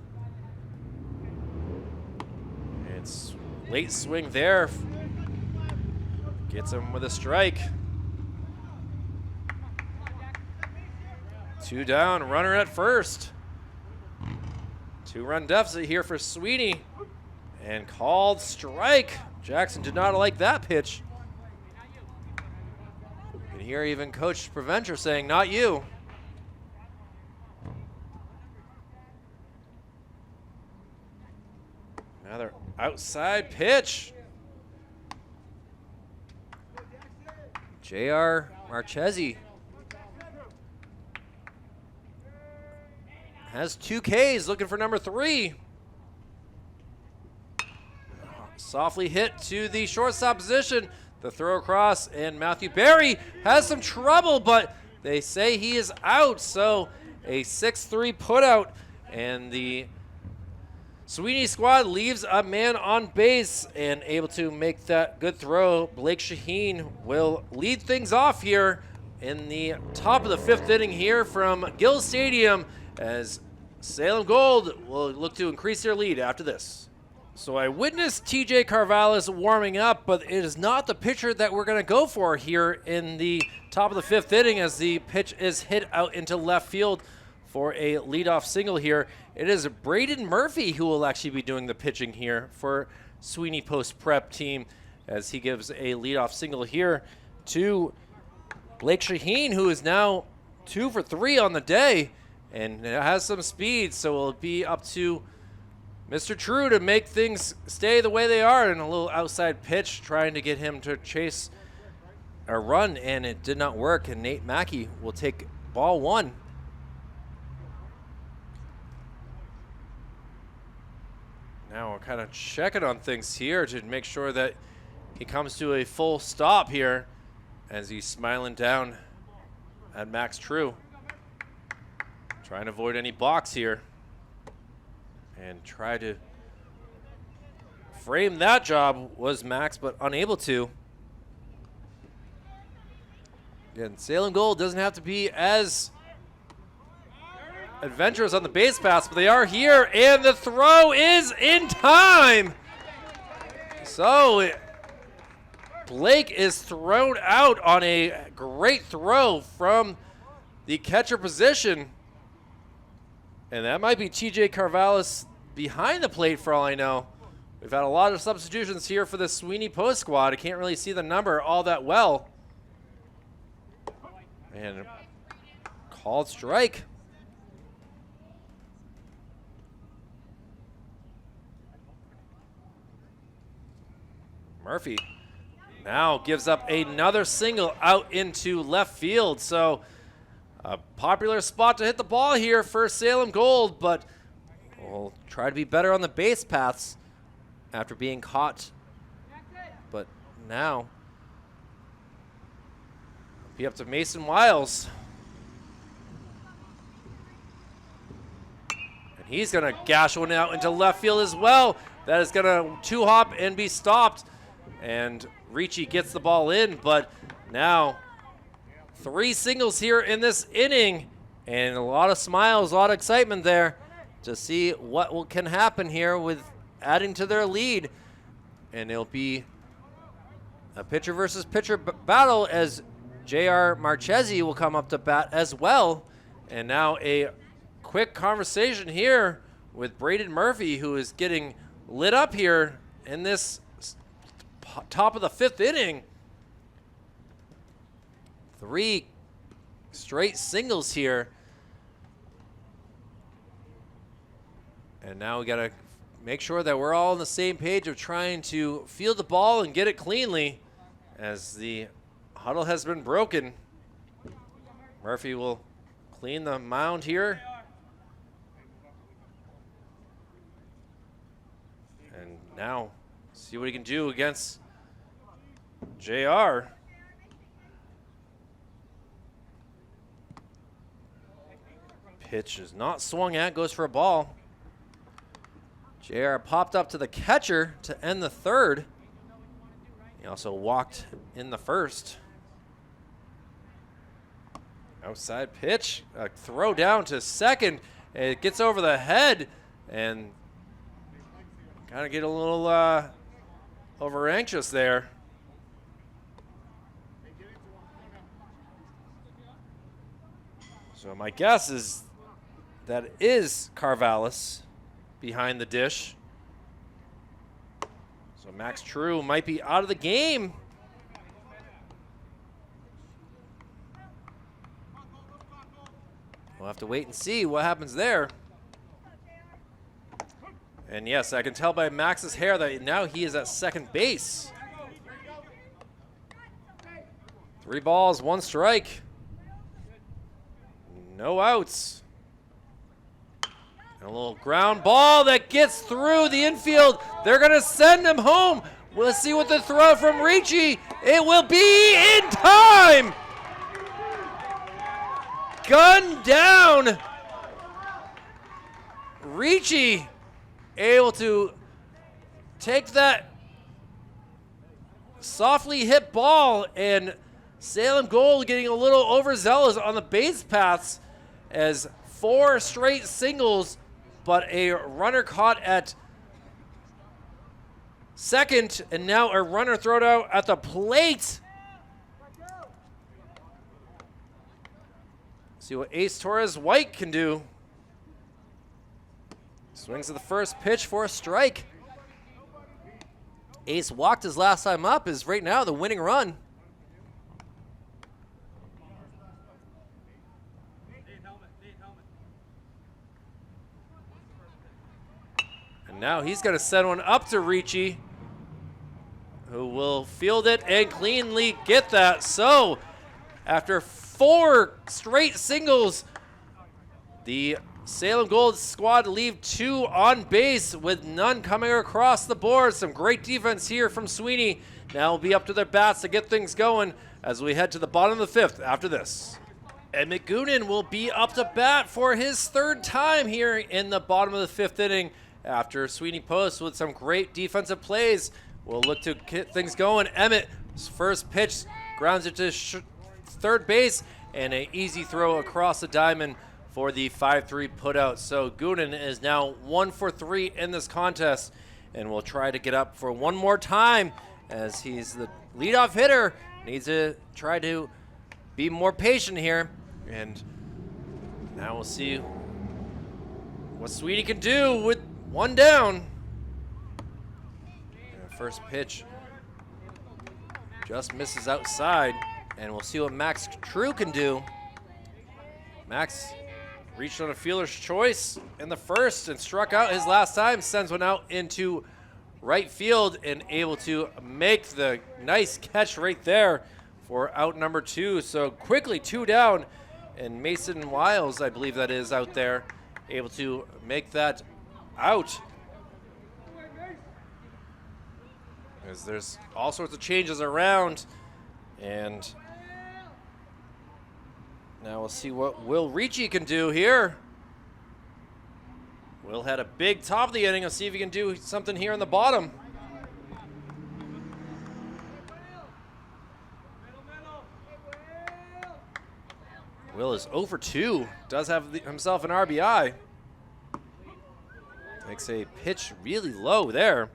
It's late swing there. Gets him with a strike. 2 down, runner at first. 2-run deficit here for Sweeney. And called strike. Jackson did not like that pitch. You can hear even Coach Preventer saying, "Not you." Another outside pitch. J.R. Marchesi has 2 Ks, looking for number 3. Softly hit to the shortstop position. The throw across, and Matthew Barry has some trouble, but they say he is out. So a 6-3 putout, and the Sweeney squad leaves a man on base and able to make that good throw. Blake Shaheen will lead things off here in the top of the 5th inning here from Gill Stadium, as Salem Gold will look to increase their lead after this. So I witnessed TJ Carvallis warming up, but it is not the pitcher that we're going to go for here in the top of the 5th inning, as the pitch is hit out into left field for a leadoff single here. It is Braden Murphy who will actually be doing the pitching here for Sweeney Post Prep team, as he gives a leadoff single here to Blake Shaheen, who is now 2 for 3 on the day and has some speed. So it'll be up to Mr. True to make things stay the way they are, and a little outside pitch trying to get him to chase a run, and it did not work, and Nate Mackey will take ball 1. Now we're kind of checking on things here to make sure that he comes to a full stop here, as he's smiling down at Max True. Trying to avoid any balks here and try to frame that job was Max, but unable to. Again, Salem Gold doesn't have to be as adventurous on the base pass, but they are here, and the throw is in time. So Blake is thrown out on a great throw from the catcher position. And that might be TJ Carvallis behind the plate for all I know. We've had a lot of substitutions here for the Sweeney post squad. I can't really see the number all that well. And called strike. Murphy now gives up another single out into left field. So a popular spot to hit the ball here for Salem Gold, but we'll try to be better on the base paths after being caught. But now be up to Mason Wiles. And he's going to gash one out into left field as well. That is going to two-hop and be stopped. And Ricci gets the ball in, but now 3 singles here in this inning. And a lot of smiles, a lot of excitement there to see what can happen here with adding to their lead. And it'll be a pitcher versus pitcher battle as J.R. Marchesi will come up to bat as well. And now a quick conversation here with Braden Murphy, who is getting lit up here in this top of the 5th inning. 3 straight singles here. And now we got to make sure that we're all on the same page of trying to field the ball and get it cleanly as the huddle has been broken. Murphy will clean the mound here. And now see what he can do against JR. Pitch is not swung at, goes for a ball. JR popped up to the catcher to end the 3rd. He also walked in the 1st. Outside pitch, a throw down to 2nd. It gets over the head and kind of get a little over anxious there. So my guess is that it is Carvallis behind the dish. So Max True might be out of the game. We'll have to wait and see what happens there. And yes, I can tell by Max's hair that now he is at second base. 3 balls, 1 strike. No outs. And a little ground ball that gets through the infield. They're going to send him home. We'll see what the throw from Ricci. It will be in time. Gun down. Ricci able to take that softly hit ball, and Salem Gold getting a little overzealous on the base paths as 4 straight singles, but a runner caught at second, and now a runner thrown out at the plate. See what Ace Torres White can do. Swings at the first pitch for a strike. Ace walked his last time up, is right now the winning run. And now he's going to send one up to Ricci, who will field it and cleanly get that. So after 4 straight singles, the Salem Gold squad leave 2 on base with none coming across the board. Some great defense here from Sweeney. Now it'll be up to their bats to get things going as we head to the bottom of the 5th after this. And McGoonan will be up to bat for his 3rd time here in the bottom of the 5th inning after Sweeney posts with some great defensive plays. We'll look to get things going. Emmett's first pitch grounds it to 3rd base, and an easy throw across the diamond for the 5-3 putout. So Goonan is now 1 for 3 in this contest, and will try to get up for one more time as he's the leadoff hitter. Needs to try to be more patient here, and now we'll see what Sweeney can do with one down. And first pitch just misses outside, and we'll see what Max True can do. Max reached on a fielder's choice in the first and struck out his last time, sends one out into right field and able to make the nice catch right there for out number 2. So quickly 2 down, and Mason Wiles, I believe that is, out there, able to make that out. As there's all sorts of changes around, and now we'll see what Will Ricci can do here. Will had a big top of the inning. Let's see if he can do something here in the bottom. Will is 0 for 2. Does have himself an RBI. Takes a pitch really low there.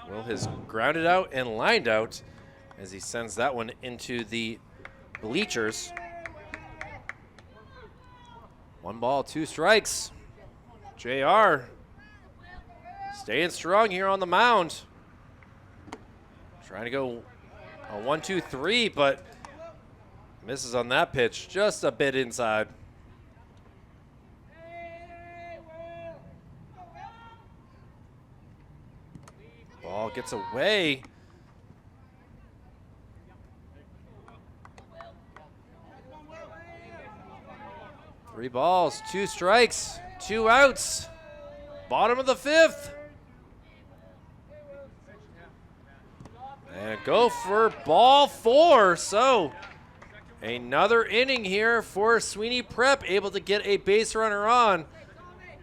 Will has grounded out and lined out as he sends that one into the bleachers. 1 ball, 2 strikes. JR staying strong here on the mound. Trying to go a 1-2-3, but misses on that pitch, just a bit inside. Ball gets away. Three balls, 2 strikes, 2 outs. Bottom of the 5th. And go for ball 4. So another inning here for Sweeney Prep, able to get a base runner on.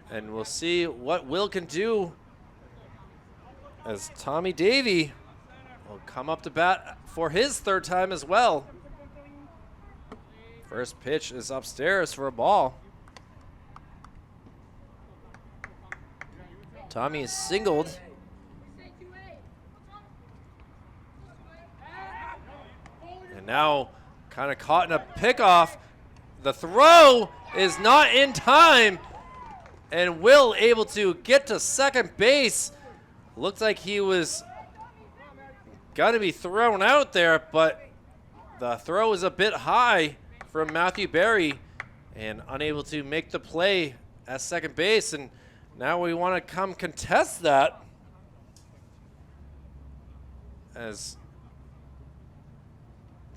And we'll see what Will can do as Tommy Davey will come up to bat for his 3rd time as well. First pitch is upstairs for a ball. Tommy is singled. And now kind of caught in a pickoff. The throw is not in time. And Will able to get to second base. Looked like he was going to be thrown out there, but the throw is a bit high from Matthew Berry and unable to make the play at second base. And now we want to come contest that, as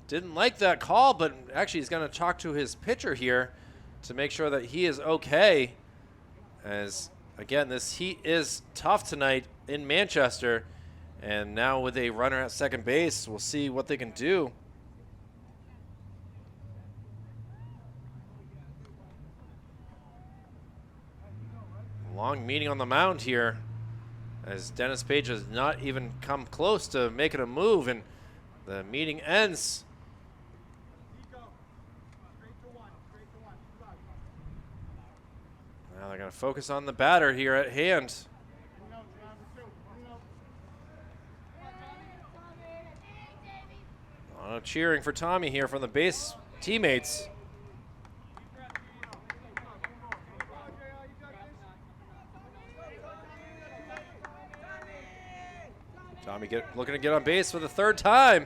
didn't like that call, but actually he's going to talk to his pitcher here to make sure that he is okay. As again, this heat is tough tonight in Manchester, and now with a runner at second base, we'll see what they can do. Long meeting on the mound here, as Dennis Page has not even come close to making a move, and the meeting ends. Now they're going to focus on the batter here at hand. A lot of cheering for Tommy here from the base teammates. Tommy looking to get on base for the 3rd time.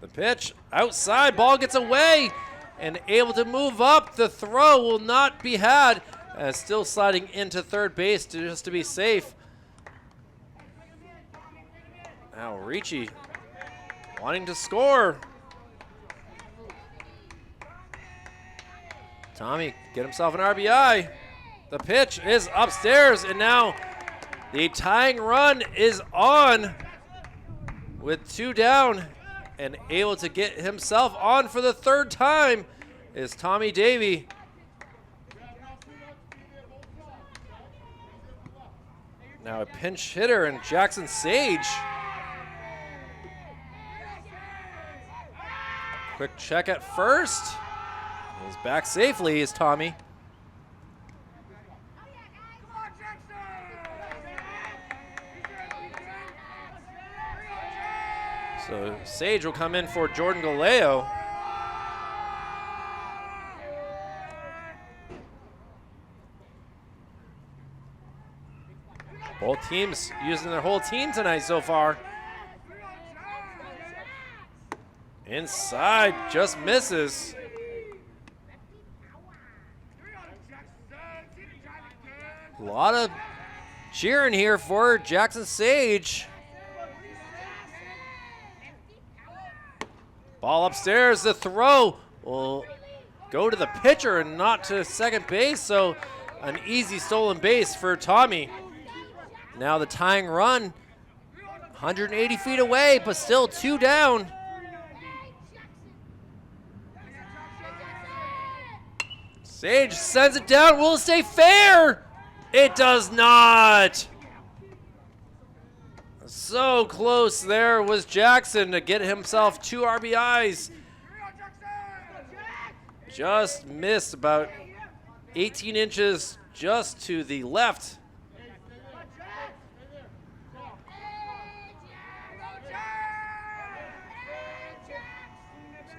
The pitch outside, ball gets away and able to move up. The throw will not be had, as still sliding into third base just to be safe. Now Ricci wanting to score. Tommy get himself an RBI. The pitch is upstairs, and now the tying run is on with 2 down, and able to get himself on for the 3rd time is Tommy Davey. Now a pinch hitter in Jackson Sage. Quick check at first. He's back safely is Tommy. So Sage will come in for Jordan Galeo. Both teams using their whole team tonight so far. Inside, just misses. A lot of cheering here for Jackson Sage. Ball upstairs, the throw will go to the pitcher and not to second base, so an easy stolen base for Tommy. Now the tying run, 180 feet away, but still 2 down. Sage sends it down. Will it stay fair? It does not. So close there was Jackson to get himself 2 RBIs. Just missed about 18 inches just to the left.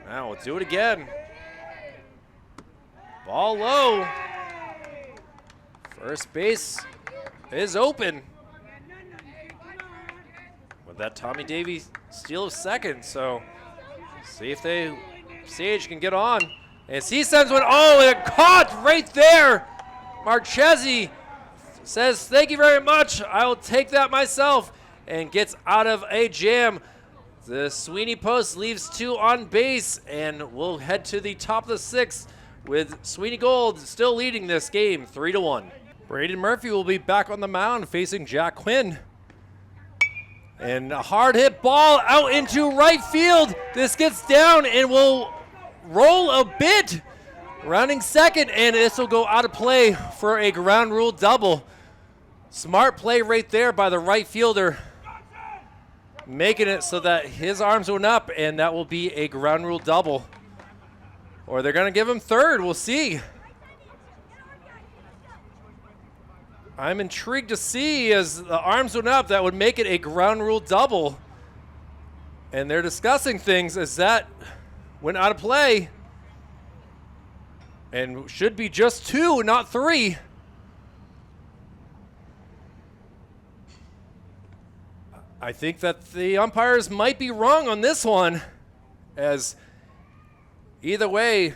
Now we'll do it again. Ball low. First base is open. With that Tommy Davey steal of second, so see if Sage can get on. As he sends one, oh, it caught right there. Marchesi says, thank you very much. I'll take that myself, and gets out of a jam. The Sweeney post leaves 2 on base, and we'll head to the top of the 6th with Sweeney Gold still leading this game 3-1. Braden Murphy will be back on the mound facing Jack Quinn. And a hard hit ball out into right field. This gets down and will roll a bit. Rounding second, and this will go out of play for a ground rule double. Smart play right there by the right fielder, making it so that his arms went up, and that will be a ground rule double. Or they're going to give him third. We'll see. I'm intrigued to see, as the arms went up, that would make it a ground rule double. And they're discussing things as that went out of play. And should be just 2, not 3. I think that the umpires might be wrong on this one, as either way,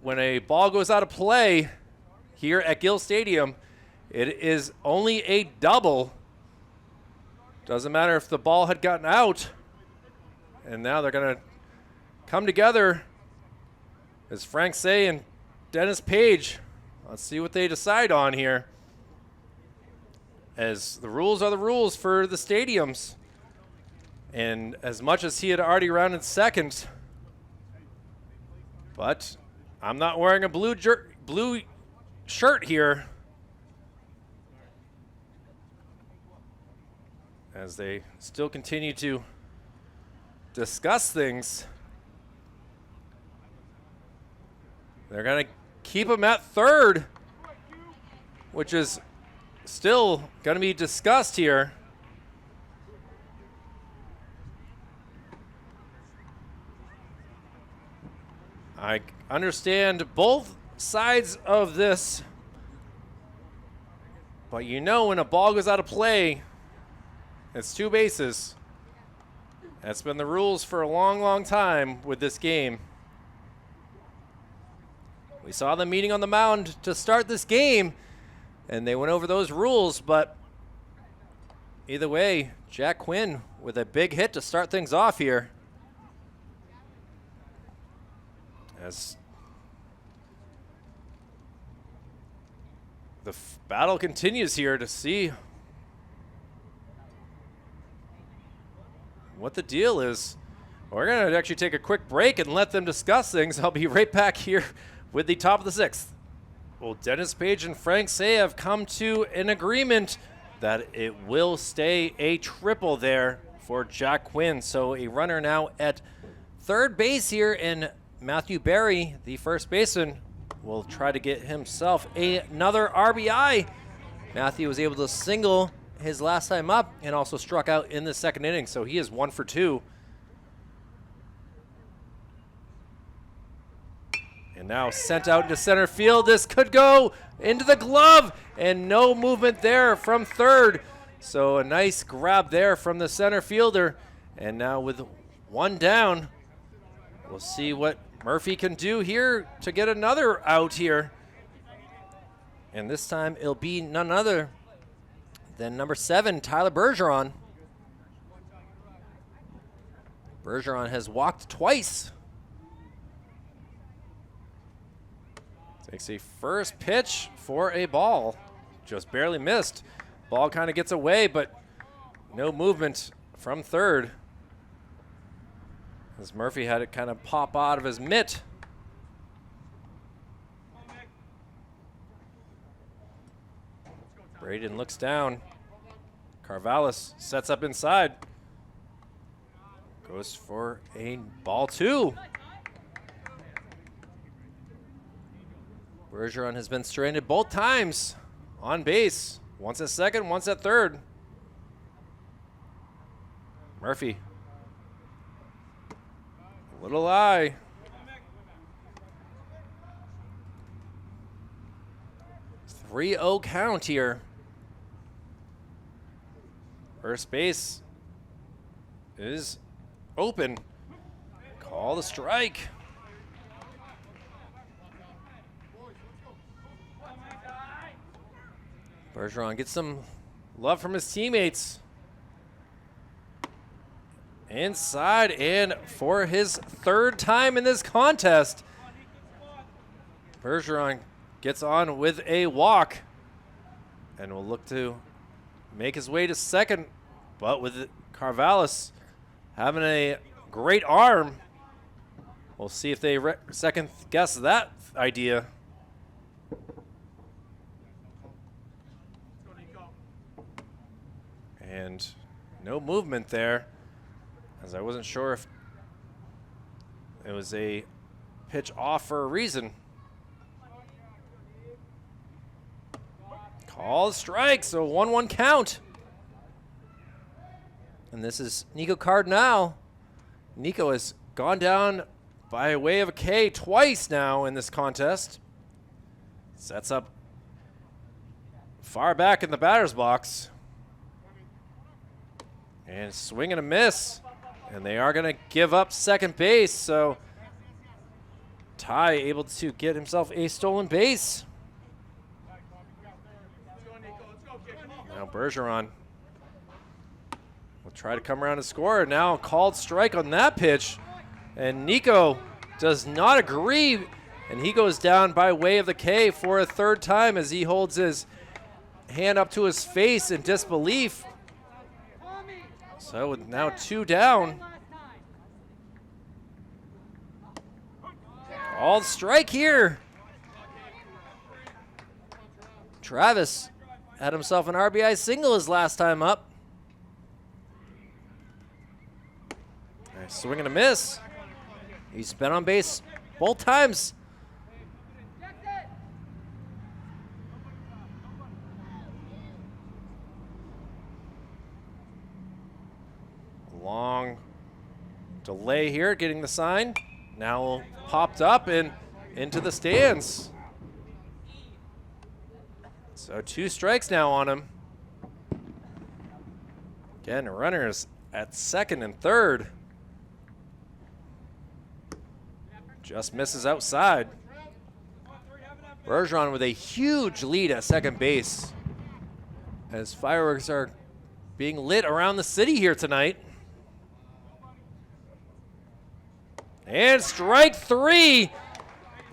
when a ball goes out of play here at Gill Stadium, it is only a double. Doesn't matter if the ball had gotten out. And now they're going to come together as Frank Say and Dennis Page. Let's see what they decide on here, as the rules are the rules for the stadiums. And as much as he had already rounded second, but I'm not wearing a blue shirt here, as they still continue to discuss things. They're going to keep him at third, which is still going to be discussed here. I understand both sides of this, but you know when a ball goes out of play, it's 2 bases. That's been the rules for a long, long time with this game. We saw them meeting on the mound to start this game, and they went over those rules, but either way, Jack Quinn with a big hit to start things off here. As the battle continues here to see what the deal is. We're going to actually take a quick break and let them discuss things. I'll be right back here with the top of the 6th. Well, Dennis Page and Frank Say have come to an agreement that it will stay a triple there for Jack Quinn. So a runner now at third base here, and Matthew Berry, the first baseman, will try to get himself another RBI. Matthew was able to single his last time up and also struck out in the second inning, so he is 1 for 2. And now sent out into center field. This could go into the glove, and no movement there from third. So a nice grab there from the center fielder. And now with one down, we'll see what Murphy can do here to get another out here. And this time it'll be none other than number 7, Tyler Bergeron. Bergeron has walked twice. Takes a first pitch for a ball. Just barely missed. Ball kind of gets away, but no movement from third. As Murphy had it kind of pop out of his mitt. Braden looks down. Carvallis sets up inside. Goes for a ball 2. Bergeron has been stranded both times on base. Once at second, once at third. Murphy. A little eye. It's 3-0 count here. First base is open. Call the strike. Bergeron gets some love from his teammates. Inside, and for his third time in this contest, Bergeron gets on with a walk and will look to make his way to second, but with Carvallis having a great arm, we'll see if they second guess that idea. And no movement there, as I wasn't sure if it was a pitch off for a reason. Call strike, so 1-1 count. And this is Nico Cardinal. Nico has gone down by way of a K twice now in this contest. Sets up far back in the batter's box. And swing and a miss. And they are going to give up second base, so Ty able to get himself a stolen base. Now Bergeron will try to come around and score. Now called strike on that pitch. And Nico does not agree. And he goes down by way of the K for a third time as he holds his hand up to his face in disbelief. So with now 2 down. Called strike here. Travis had himself an RBI single his last time up. Nice swing and a miss. He's been on base both times. Long delay here getting the sign. Now popped up and into the stands. So 2 strikes now on him. Again, runners at second and third. Just misses outside. Bergeron with a huge lead at second base as fireworks are being lit around the city here tonight. And strike 3.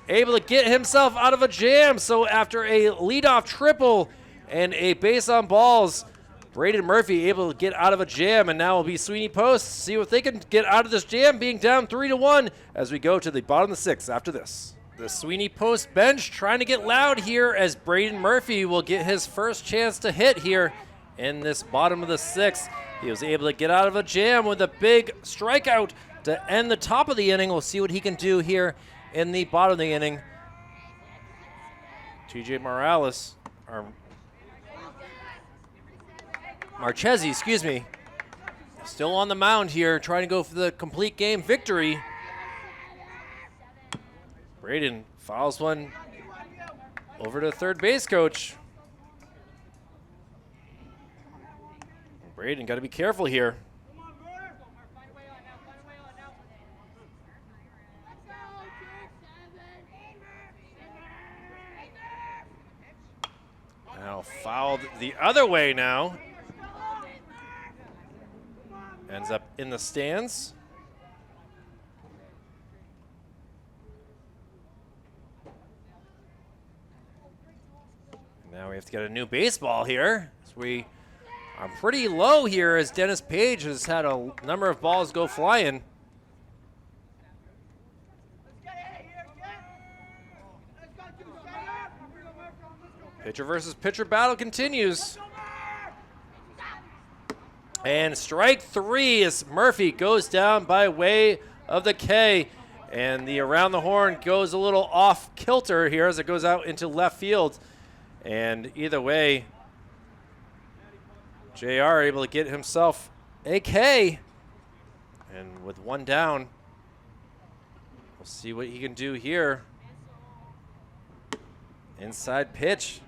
Able to get himself out of a jam. So after a leadoff triple and a base on balls, Braden Murphy able to get out of a jam, and now will be Sweeney Post. See what they can get out of this jam, being down 3-1 as we go to the bottom of the 6th after this. The Sweeney Post bench trying to get loud here as Braden Murphy will get his first chance to hit here in this bottom of the 6th. He was able to get out of a jam with a big strikeout to end the top of the inning. We'll see what he can do here in the bottom of the inning. TJ Morales, or Marchese, excuse me, still on the mound here, trying to go for the complete game victory. Braden fouls one over to third base coach. Braden, got to be careful here. Now fouled the other way now. Ends up in the stands. Now we have to get a new baseball here. So we are pretty low here as Dennis Page has had a number of balls go flying. Pitcher versus pitcher battle continues. And strike three as Murphy goes down by way of the K. And the around the horn goes a little off kilter here as it goes out into left field. And either way, JR able to get himself a K. And with one down, we'll see what he can do here. Inside pitch.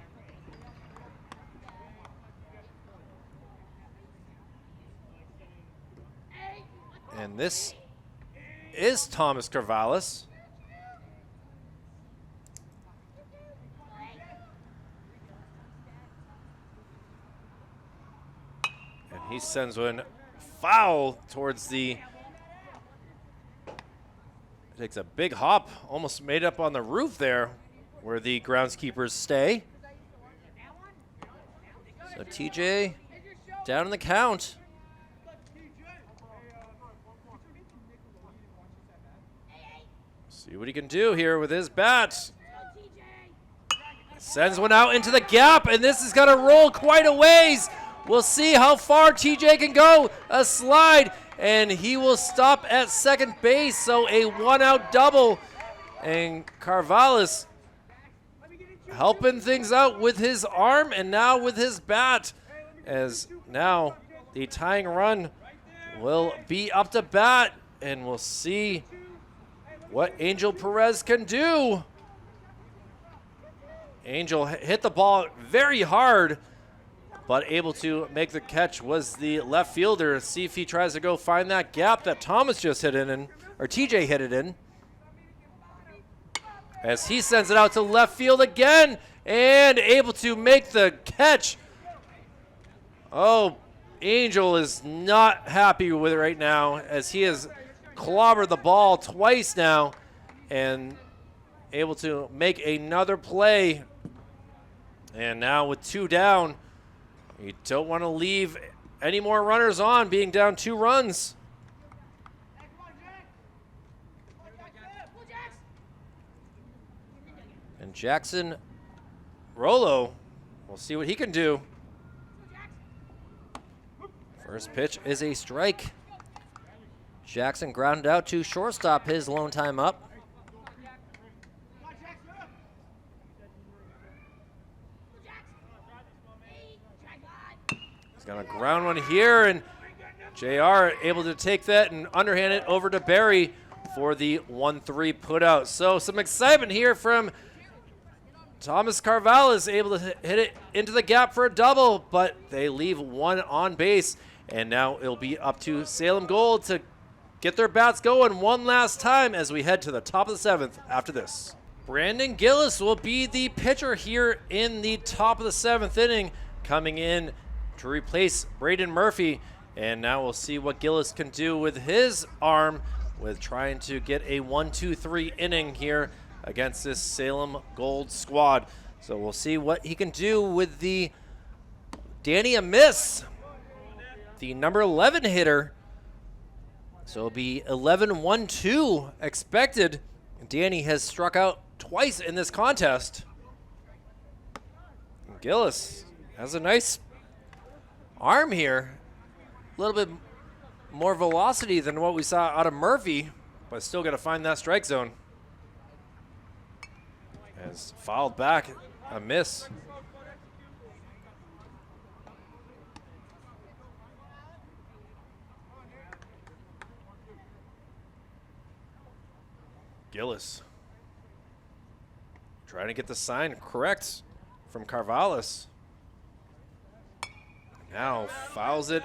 And this is Thomas Carvallis. And he sends one foul towards the, takes a big hop, almost made up on the roof there where the groundskeepers stay. So TJ down in the count. See what he can do here with his bat. Sends one out into the gap, and this is going to roll quite a ways. We'll see how far TJ can go. A slide, and he will stop at second base, so a one-out double. And Carvallis helping things out with his arm and now with his bat, as now the tying run will be up to bat, and we'll see what Angel Perez can do. Angel hit the ball very hard, but able to make the catch was the left fielder. See if he tries to go find that gap that Thomas just hit in, or TJ hit it in. As he sends it out to left field again, and able to make the catch. Oh, Angel is not happy with it right now, as he has clobbered the ball twice now and able to make another play. And now with two down, you don't want to leave any more runners on, being down 2 runs. And Jackson Rollo, we'll see what he can do. First pitch is a strike. Jackson grounded out to shortstop, his lone time up. He's gonna ground one here, and JR able to take that and underhand it over to Barry for the 1-3 putout. So some excitement here from Thomas Carvallis, able to hit it into the gap for a double, but they leave one on base, and now it'll be up to Salem Gold to get their bats going one last time as we head to the top of the 7th after this. Brandon Gillis will be the pitcher here in the top of the 7th inning, coming in to replace Braden Murphy. And now we'll see what Gillis can do with his arm with trying to get a 1-2-3 inning here against this Salem Gold squad. So we'll see what he can do with the Danny Amiss, the number 11 hitter. So it'll be 11-1-2 expected. Danny has struck out twice in this contest. Gillis has a nice arm here. A little bit more velocity than what we saw out of Murphy, but still got to find that strike zone. As fouled back, a miss. Gillis. Trying to get the sign correct from Carvallis. Now fouls it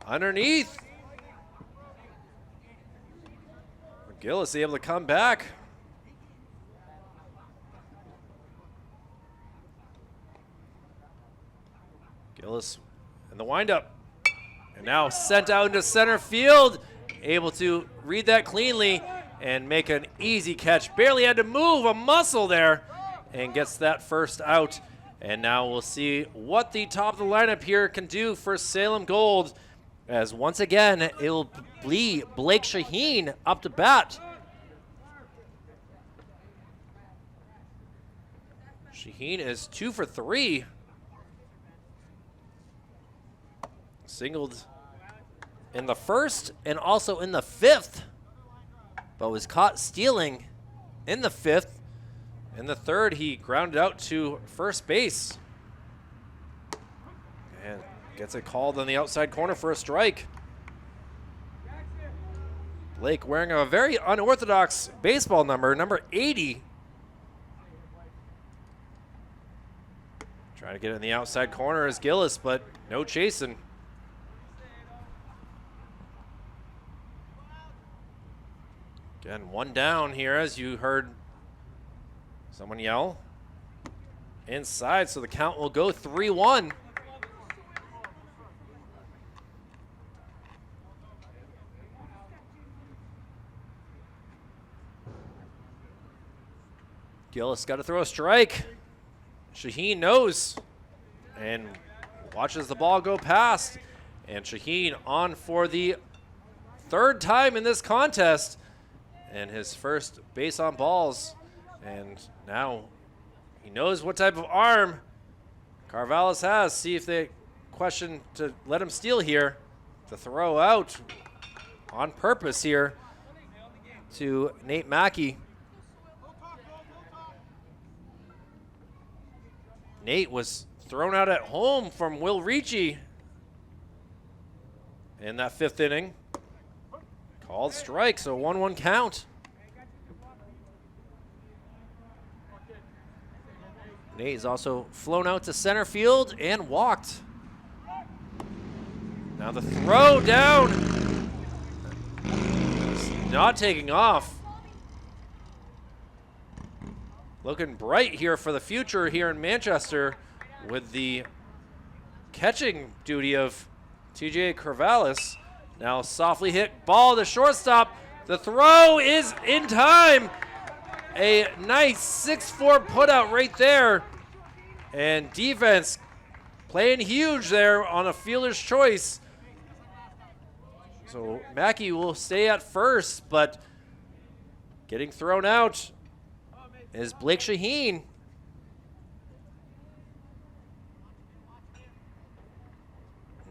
underneath. Gill is able to come back. Gillis in the windup. And now sent out into center field. Able to read that cleanly and make an easy catch. Barely had to move a muscle there and gets that first out. And now we'll see what the top of the lineup here can do for Salem Gold, as once again it'll be Blake Shaheen up to bat. Shaheen is 2 for 3. Singled in the first and also in the 5th, but was caught stealing in the 5th. In the 3rd, he grounded out to first base and gets it called on the outside corner for a strike. Blake wearing a very unorthodox baseball number, number 80. Trying to get it in the outside corner is Gillis, but no chasing. Again, one down here, as you heard someone yell. Inside, so the count will go 3-1. Gillis got to throw a strike. Shaheen knows and watches the ball go past. And Shaheen on for the 3rd time in this contest, and his first base on balls. And now he knows what type of arm Carvallis has. See if they question to let him steal here. To throw out on purpose here to Nate Mackey. Nate was thrown out at home from Will Ricci in that 5th inning. Called strike, so 1-1 count. Nate is also flown out to center field and walked. Now the throw down. It's not taking off. Looking bright here for the future here in Manchester with the catching duty of TJ Carvallis. Now softly hit ball to shortstop. The throw is in time. A nice 6-4 putout right there. And defense playing huge there on a fielder's choice. So Mackey will stay at first, but getting thrown out is Blake Shaheen.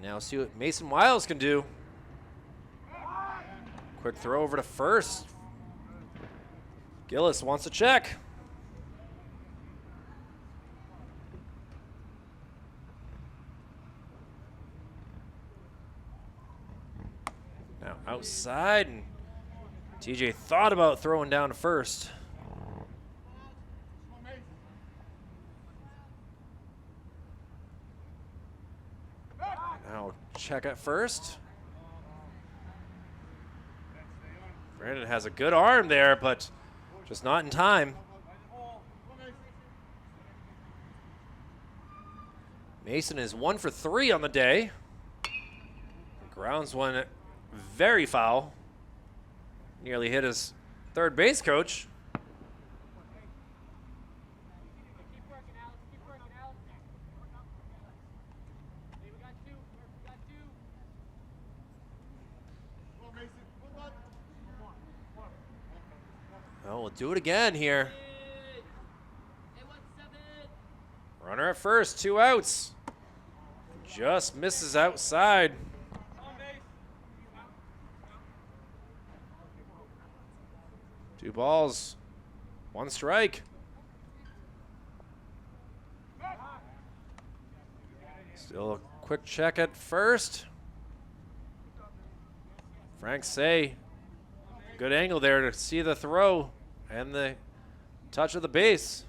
Now see what Mason Wiles can do. Quick throw over to first. Gillis wants to check. Now outside, and TJ thought about throwing down to first. Now check at first. Brandon has a good arm there, but just not in time. Mason is 1 for 3 on the day. Grounds one very foul. Nearly hit his third base coach. Oh, we'll do it again here. Runner at first, 2 outs. Just misses outside. 2 balls, 1 strike. Still a quick check at first. Frank Say, good angle there to see the throw and the touch of the base.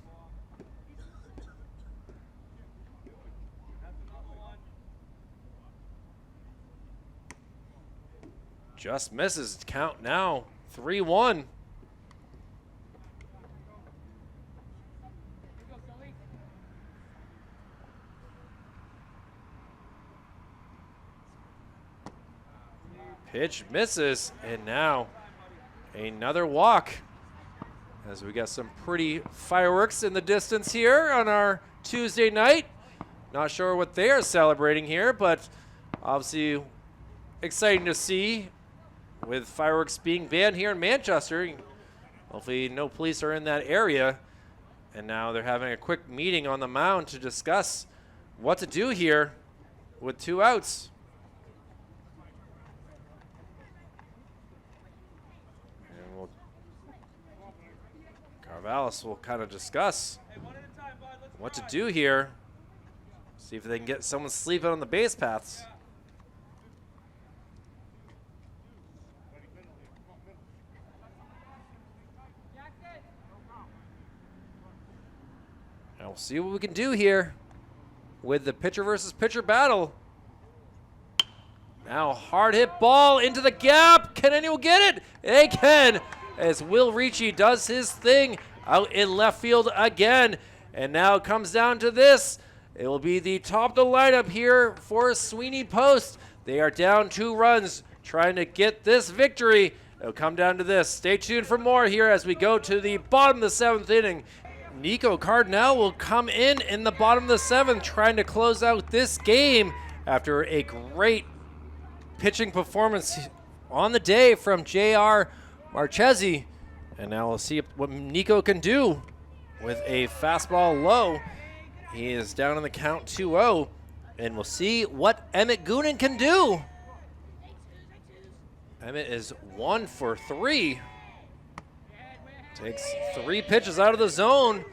Just misses. Count now 3-1. Pitch misses, and now another walk as we got some pretty fireworks in the distance here on our Tuesday night. Not sure what they are celebrating here, but obviously exciting to see with fireworks being banned here in Manchester. Hopefully no police are in that area. And now they're having a quick meeting on the mound to discuss what to do here with 2 outs. Carvallis will kind of discuss what to do here. See if they can get someone sleeping on the base paths. Now we'll see what we can do here with the pitcher versus pitcher battle. Now hard hit ball into the gap. Can anyone get it? They can, as Will Ricci does his thing out in left field again. And now it comes down to this. It will be the top of the lineup here for Sweeney Post. They are down 2 runs, trying to get this victory. It'll come down to this. Stay tuned for more here as we go to the bottom of the 7th inning. Nico Cardinal will come in the bottom of the 7th, trying to close out this game after a great pitching performance on the day from J.R. Marchesi. And now we'll see what Nico can do with a fastball low. He is down on the count 2-0. And we'll see what Emmett Goonan can do. Emmett is 1 for 3. Takes 3 pitches out of the zone.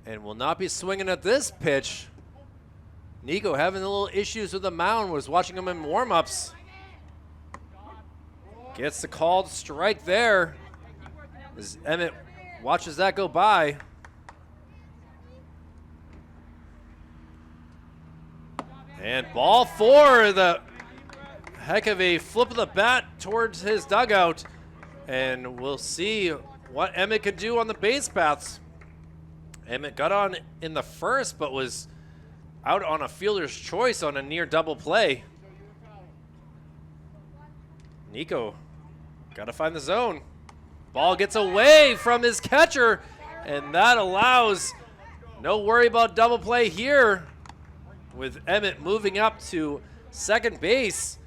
And will not be swinging at this pitch. Nico having a little issues with the mound. Was watching him in warm-ups. Gets the called strike there as Emmett watches that go by. And ball 4, the heck of a flip of the bat towards his dugout. And we'll see what Emmett can do on the base paths. Emmett got on in the first, but was out on a fielder's choice on a near double play. Nico got to find the zone. Ball gets away from his catcher, and that allows no worry about double play here with Emmett moving up to second base.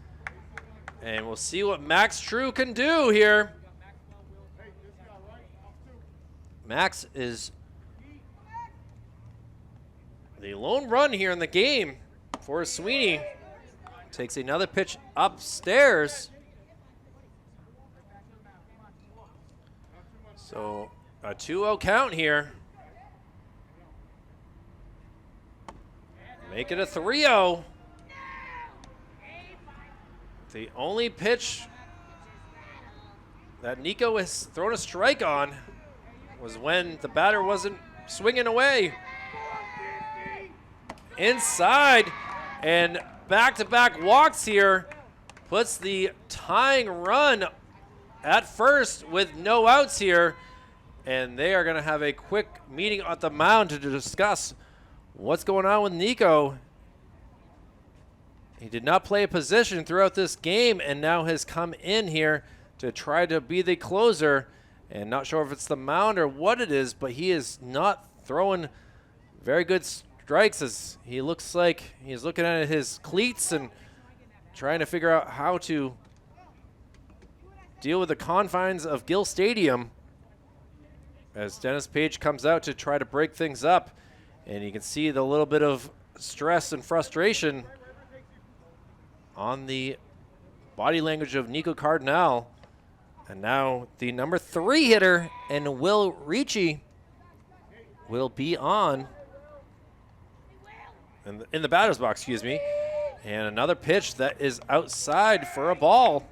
And we'll see what Max True can do here. Max is the lone run here in the game for Sweeney. Takes another pitch upstairs. So a 2-0 count here. Make it a 3-0. The only pitch that Nico has thrown a strike on was when the batter wasn't swinging away. Inside, and back-to-back walks here puts the tying run at first with no outs here. And they are going to have a quick meeting at the mound to discuss what's going on with Nico. He did not play a position throughout this game and now has come in here to try to be the closer. And not sure if it's the mound or what it is, but he is not throwing very good strikes as he looks like he's looking at his cleats and trying to figure out how to deal with the confines of Gill Stadium. As Dennis Page comes out to try to break things up, and you can see the little bit of stress and frustration on the body language of Nico Cardinal. And now the number 3 hitter and Will Ricci will be on in the batter's box, excuse me. And another pitch that is outside for a ball.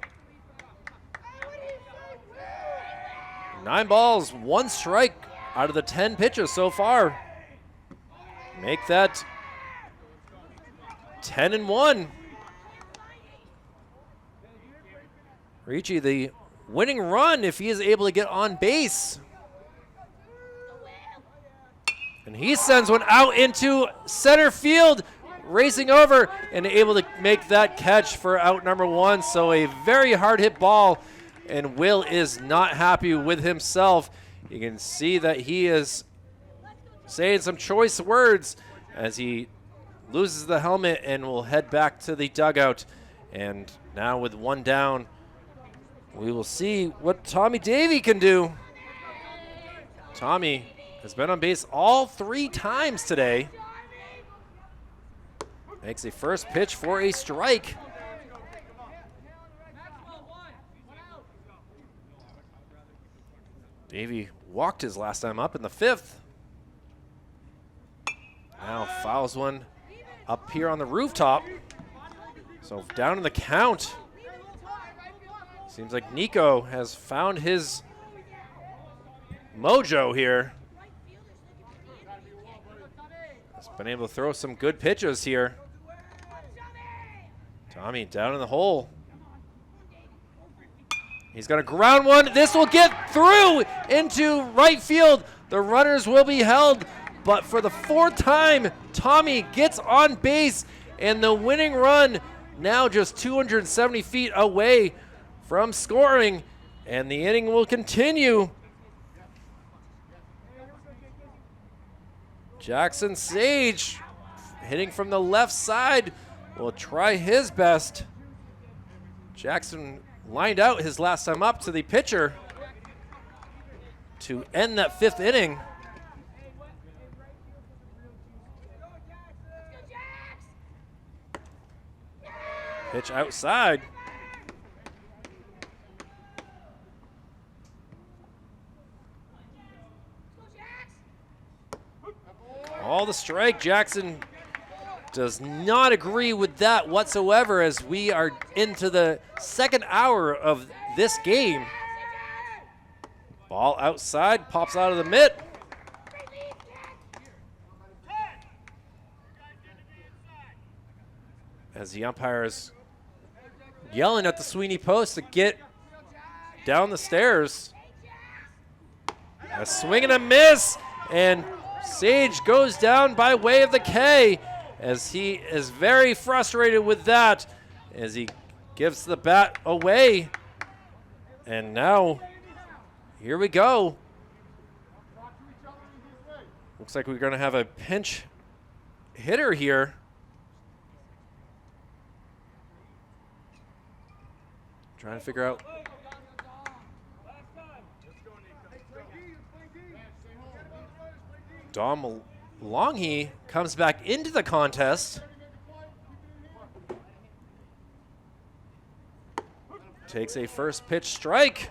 9 balls, 1 strike out of the 10 pitches so far. Make that 10-1. Ricci, the winning run if he is able to get on base. And he sends one out into center field, racing over and able to make that catch for out number 1. So a very hard hit ball, and Will is not happy with himself. You can see that he is saying some choice words as he loses the helmet and will head back to the dugout. And now with 1 down, we will see what Tommy Davey can do. Tommy has been on base all 3 times today. Makes a first pitch for a strike. Davey walked his last time up in the 5th. Now fouls one up here on the rooftop. So down in the count. Seems like Nico has found his mojo here. Has been able to throw some good pitches here. Tommy down in the hole. He's going to ground one. This will get through into right field. The runners will be held, but for the 4th time, Tommy gets on base, and the winning run now just 270 feet away from scoring, and the inning will continue. Jackson Sage hitting from the left side will try his best. Jackson lined out his last time up to the pitcher to end that 5th inning. Pitch outside. All the strike. Jackson does not agree with that whatsoever as we are into the 2nd hour of this game. Ball outside, pops out of the mitt. As the umpire is yelling at the Sweeney post to get down the stairs. A swing and a miss, and Sage goes down by way of the K as he is very frustrated with that as he gives the bat away. And now, here we go. Looks like we're going to have a pinch hitter here. Trying to figure out. Dom Longhe comes back into the contest. Takes a first pitch strike.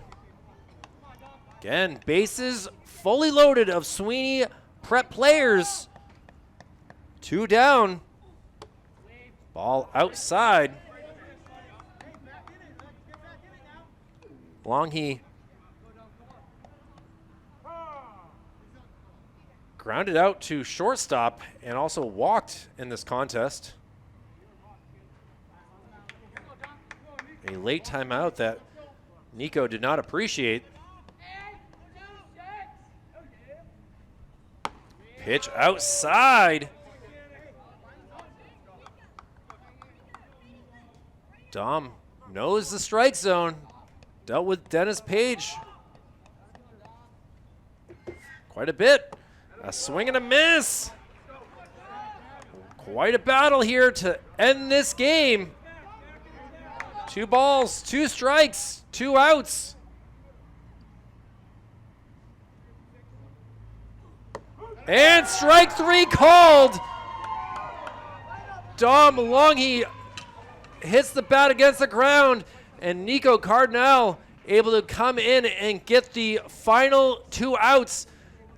Again, bases fully loaded of Sweeney prep players. 2 down. Ball outside. Longhe grounded out to shortstop and also walked in this contest. A late timeout that Nico did not appreciate. Pitch outside. Dom knows the strike zone. Dealt with Dennis Page quite a bit. A swing and a miss. Quite a battle here to end this game. 2 balls, 2 strikes, 2 outs. And strike 3 called. Dom Longhe hits the bat against the ground, and Nico Cardinal able to come in and get the final 2 outs.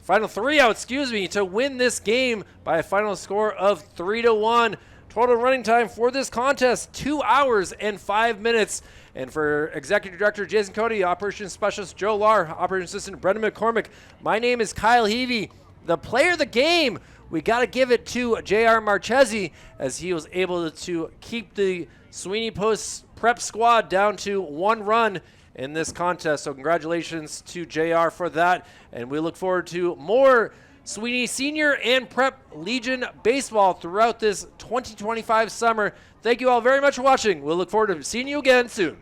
Final 3 outs, excuse me, to win this game by a final score of 3-1. Total running time for this contest, 2 hours and 5 minutes. And for Executive Director Jason Cody, Operations Specialist Joe Lahr, Operations Assistant Brendan McCormick, my name is Kyle Heavey. The player of the game, we got to give it to J.R. Marchesi as he was able to keep the Sweeney Post prep squad down to 1 run in this contest. So congratulations to JR for that. And we look forward to more Sweeney Senior and Prep Legion baseball throughout this 2025 summer. Thank you all very much for watching. We'll look forward to seeing you again soon.